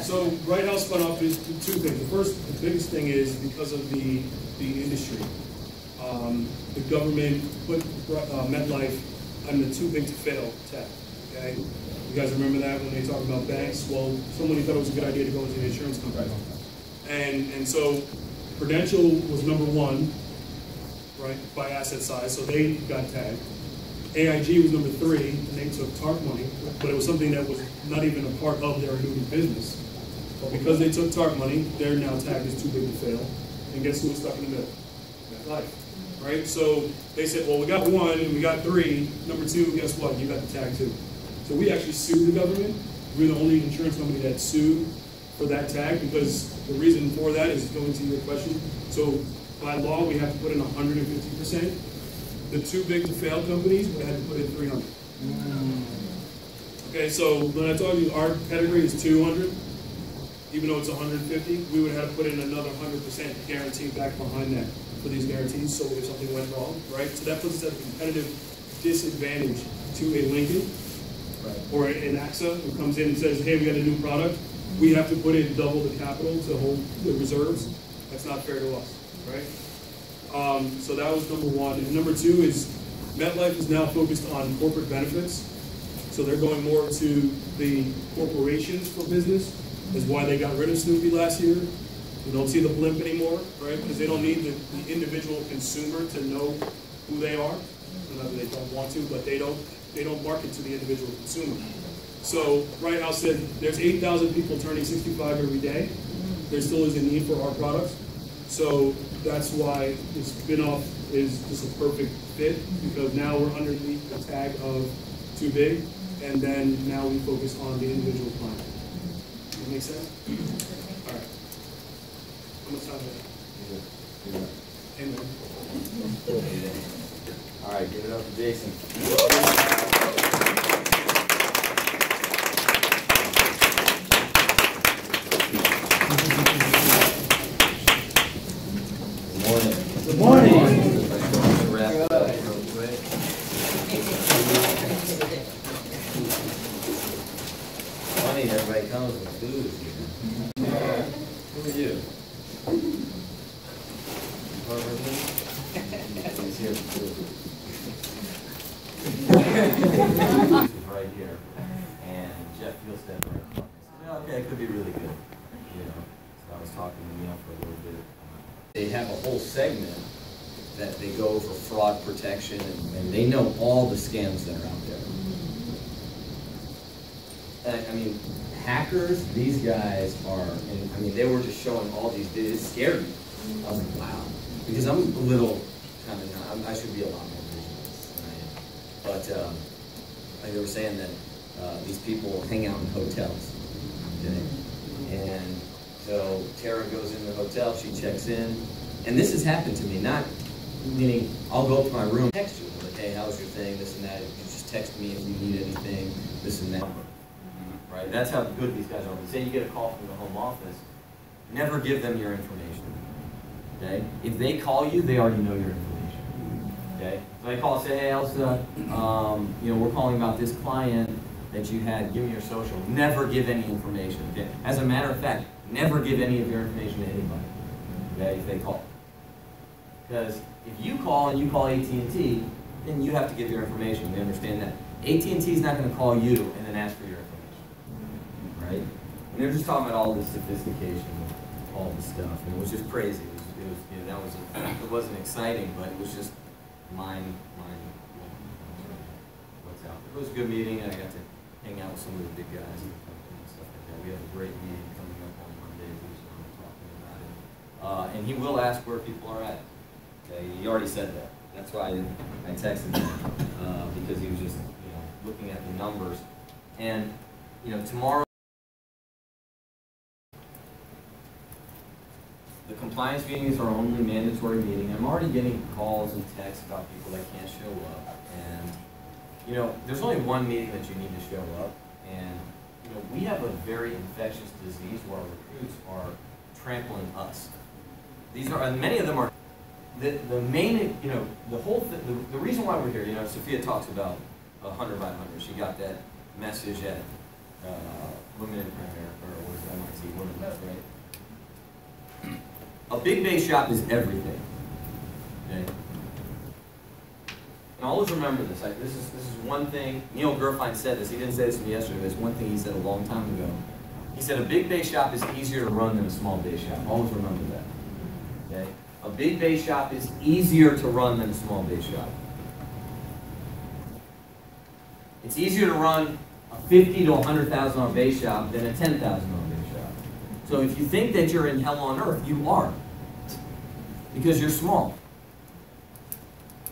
Speaker 3: So Bright House spun off is 2 things. The biggest thing is because of the industry. The government put MetLife on the too big to fail tag. Okay, you guys remember that when they talk about banks? Well, somebody thought it was a good idea to go into the insurance company, and so Prudential was number 1, right, by asset size, so they got tagged. AIG was number 3, and they took TARP money, but it was something that was not even a part of their annuity business. But because they took TARP money, they're now tagged as too big to fail. And guess who was stuck in the middle? MetLife, right? So they said, well, we got 1 and we got 3. Number 2, guess what? You got the tag too. So we actually sued the government. We're the only insurance company that sued for that tag because the reason for that is going to your question. So by law, we have to put in 150%. The too big to fail companies would have to put in 300. Okay, so when I told you our pedigree is 200, even though it's 150, we would have to put in another 100% guarantee back behind that for these guarantees. So if something went wrong, right? So that puts us at a competitive disadvantage to a Lincoln, right, or an AXA who comes in and says, hey, we got a new product. We have to put in double the capital to hold the reserves. That's not fair to us, right? So that was number 1. And number 2 is MetLife is now focused on corporate benefits. So they're going more to the corporations for business. Is why they got rid of Snoopy last year. You don't see the blimp anymore, right? Because they don't need the individual consumer to know who they are. Not that they don't want to, but they don't market to the individual consumer. So Bright House said there's 8,000 people turning 65 every day. There still is a need for our products. So that's why the spinoff is just a perfect fit, because now we're underneath the tag of too big, and then now we focus on the individual client. Does that make sense? All right. How much time do we have? Amen.
Speaker 6: All right, give it up to Jason. Good morning.
Speaker 5: Good morning.
Speaker 6: Wrap it up real quick. Funny, everybody comes with food. Who are you? He's here for food. Right here, and Jeff Field stepped right up. I said, okay, it could be really good. You know, so I was talking to me up for a little bit. They have a whole segment that they go for fraud protection, and they know all the scams that are out there. And, I mean, hackers, these guys are, and I mean, they were just showing all these videos. It scared me. I was like, wow. Because I'm a little kind of, I should be a lot more vigilant than I am. But like they were saying that these people hang out in hotels. Okay? And so Tara goes in the hotel, she checks in, and this has happened to me, not meaning I'll go up to my room, text you, like, hey, how's your thing, this and that, you just text me if you need anything, this and that. Right? That's how good these guys are. Say you get a call from the home office, never give them your information. Okay? If they call you, they already know your information. Okay? So they call and say, hey, Elsa, you know, we're calling about this client that you had, give me your social. Never give any information. Okay? As a matter of fact, never give any of your information to anybody. Okay? If they call. Because if you call and you call AT&T, then you have to give your information. They understand that. AT&T is not going to call you and then ask for your information. Right? And they're just talking about all this sophistication of all this stuff. And it was just crazy. It was you know, it wasn't exciting, but it was just mind what's out there. It was a good meeting, and I got to hang out with some of the big guys in the company and stuff like that. We have a great meeting coming up on Monday. We're talking about it. And he will ask where people are at. Okay? He already said that. That's why I texted him, because he was just looking at the numbers. And tomorrow, the compliance meeting is our only mandatory meeting. I'm already getting calls and texts about people that can't show up. And, there's only one meeting that you need to show up. And, we have a very infectious disease where our recruits are trampling us. These are, and many of them are, the main, the whole thing, the reason why we're here, Sophia talks about 100 by 100. She got that message at Women in Primerica, or was it MIT, Women, right? A big base shop is everything. Okay? And always remember this. This is one thing. Neil Gerfine said this. He didn't say this to me yesterday, but it's one thing he said a long time ago. He said a big base shop is easier to run than a small base shop. Always remember that. Okay? A big base shop is easier to run than a small base shop. It's easier to run a $50,000 to $100,000 base shop than a $10,000 base shop. So if you think that you're in hell on earth, you are. Because you're small.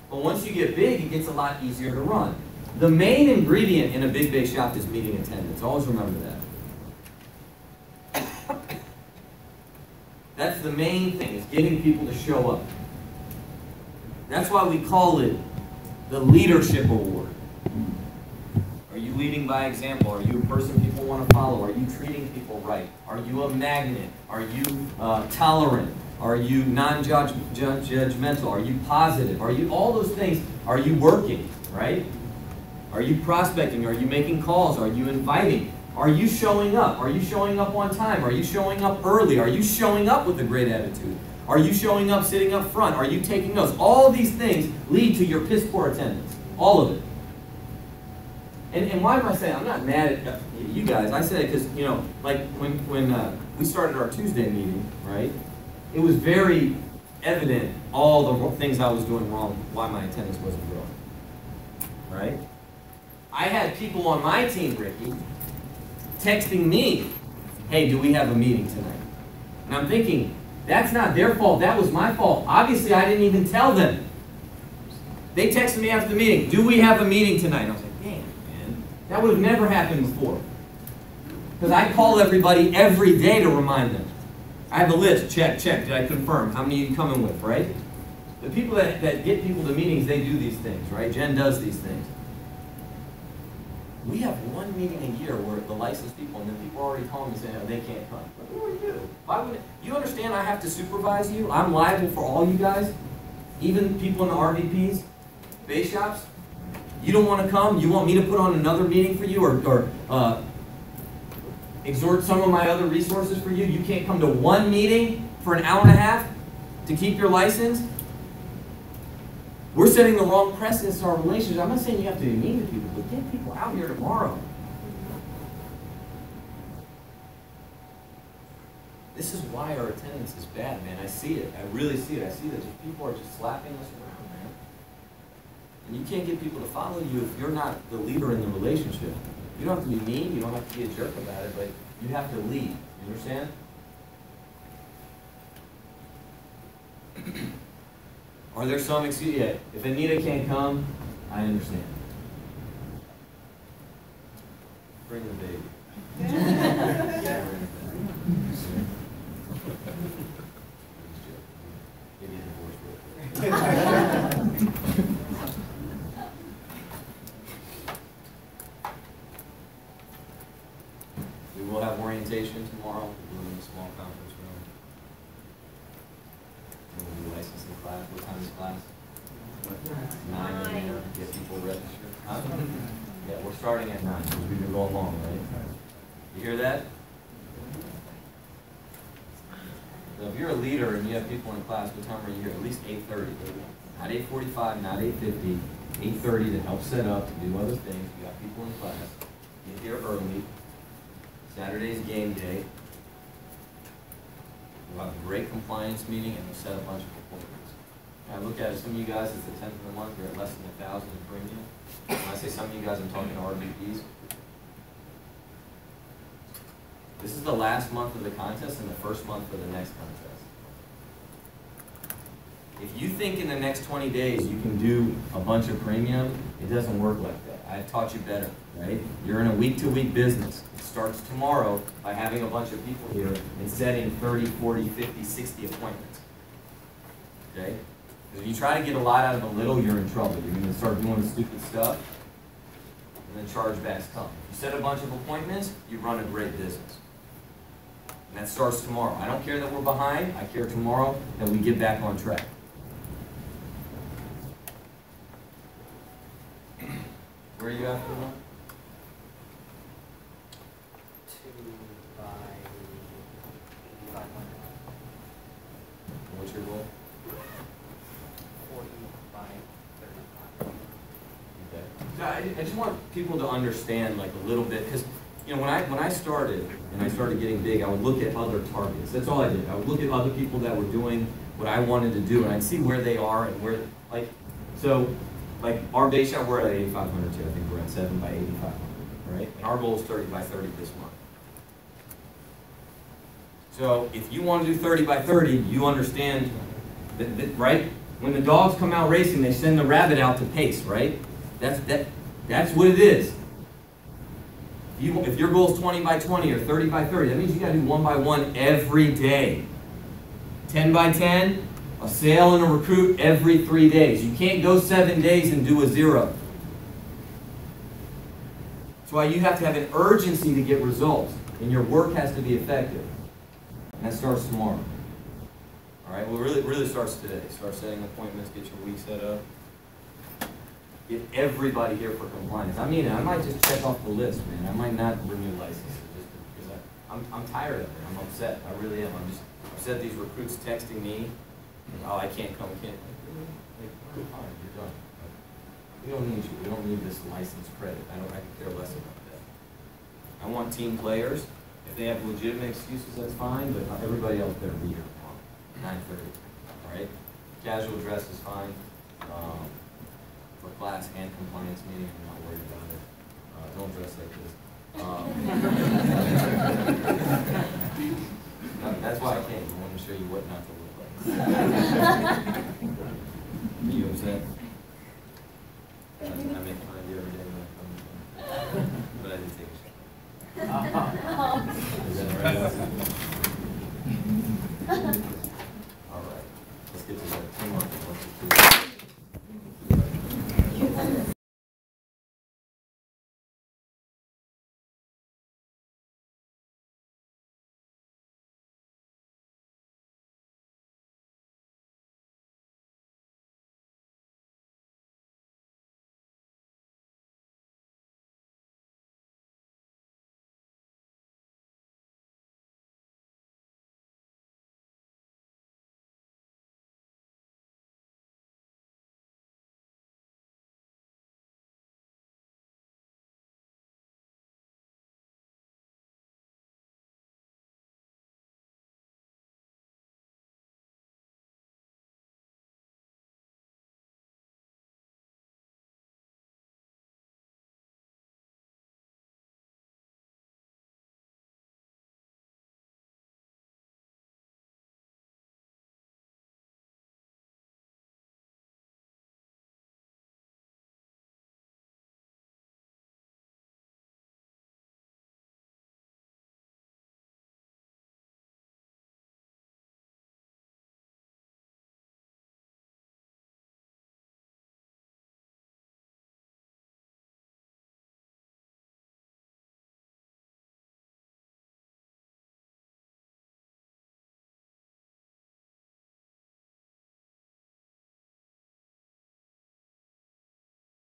Speaker 6: But once you get big, it gets a lot easier to run. The main ingredient in a big base shop is meeting attendance. Always remember that. That's the main thing, is getting people to show up. That's why we call it the Leadership Award. Are you leading by example? Are you a person people want to follow? Are you treating people right? Are you a magnet? Are you tolerant? Are you non-judgmental? Are you positive? Are you all those things? Are you working, right? Are you prospecting? Are you making calls? Are you inviting? Are you showing up? Are you showing up on time? Are you showing up early? Are you showing up with a great attitude? Are you showing up sitting up front? Are you taking notes? All these things lead to your piss poor attendance. All of it. And why am I saying? I'm not mad at you guys. I say it because, like when we started our Tuesday meeting, right? It was very evident all the things I was doing wrong, why my attendance wasn't growing. Right? I had people on my team, Ricky, texting me, hey, do we have a meeting tonight? And I'm thinking, that's not their fault, that was my fault. Obviously, I didn't even tell them. They texted me after the meeting, do we have a meeting tonight? And I was like, damn, man, that would have never happened before. Because I call everybody every day to remind them. I have a list, check, did I confirm? How many are you coming with, right? The people that get people to meetings, they do these things, right? Jen does these things. We have one meeting a year where the licensed people, and then people are already calling me saying, oh, they can't come. But who are you? Why would you understand I have to supervise you? I'm liable for all you guys, even people in the RVPs, base shops. You don't want to come? You want me to put on another meeting for you or exhort some of my other resources for you? You can't come to one meeting for an hour and a half to keep your license? We're setting the wrong precedence to our relationship. I'm not saying you have to be mean to people, but get people out here tomorrow. This is why our attendance is bad, man. I see it. I really see it. I see that people are just slapping us around, man. And you can't get people to follow you if you're not the leader in the relationship. You don't have to be mean. You don't have to be a jerk about it, but you have to lead. You understand? Are there some excuses? Yeah, if Anita can't come, I understand. Bring the baby. Give me a divorce real quick. We will have orientation tomorrow. We're doing a small conference room. We'll do licensing class. What time is class? 9 a.m. Get people registered. Huh? Yeah, we're starting at 9 because we've been going long, right? You hear that? So if you're a leader and you have people in class, what time are you here? At least 8:30. Not 8:45, not 8:50. 8:30 to help set up, to do other things. You got people in class. Get here early. Saturday's game day. We'll have a great compliance meeting and we'll set a bunch of appointments. I look at it, some of you guys, it's the 10th of the month, you're at less than 1,000 in premium. When I say some of you guys, I'm talking RVPs. This is the last month of the contest and the first month of the next contest. If you think in the next 20 days you can do a bunch of premium, it doesn't work like that. I've taught you better, right? You're in a week-to-week business. It starts tomorrow by having a bunch of people here and setting 30, 40, 50, 60 appointments. Okay? Because if you try to get a lot out of a little, you're in trouble. You're going to start doing stupid stuff, and then chargebacks come. If you set a bunch of appointments, you run a great business. And that starts tomorrow. I don't care that we're behind. I care tomorrow that we get back on track. Where are you at for one?
Speaker 5: 2 by 8,500.
Speaker 6: What's your goal?
Speaker 5: 40 by 35.
Speaker 6: Okay. So I just want people to understand like a little bit, because you know when I started and I started getting big, I would look at other targets. That's all I did. I would look at other people that were doing what I wanted to do, and I'd see where they are and where like our base shop, we're at 8,500 too. I think we're at 7 by 8,500, right? And our goal is 30 by 30 this month. So if you want to do 30 by 30, you understand that, right? When the dogs come out racing, they send the rabbit out to pace, right? That's what it is. If your goal is 20 by 20 or 30 by 30, that means you got to do 1 by 1 every day. 10 by 10. A sale and a recruit every 3 days. You can't go 7 days and do a 0. That's why you have to have an urgency to get results, and your work has to be effective. And that starts tomorrow. All right. Well, really starts today. Start setting appointments. Get your week set up. Get everybody here for compliance. I mean, I might just check off the list, man. I might not renew licenses just because I'm tired of it. I'm upset. I really am. I'm just upset. These recruits texting me. Oh, I can't come, can't. Like, fine, you're done. We don't need you. We don't need this license credit. I could care less about that. I want team players. If they have legitimate excuses, that's fine, but everybody else better be here tomorrow, 9:30. All right? Casual dress is fine. For class and compliance meeting, I'm not worried about it. Don't dress like this. No, that's why I came. I want to show you what not to look like. Are you upset?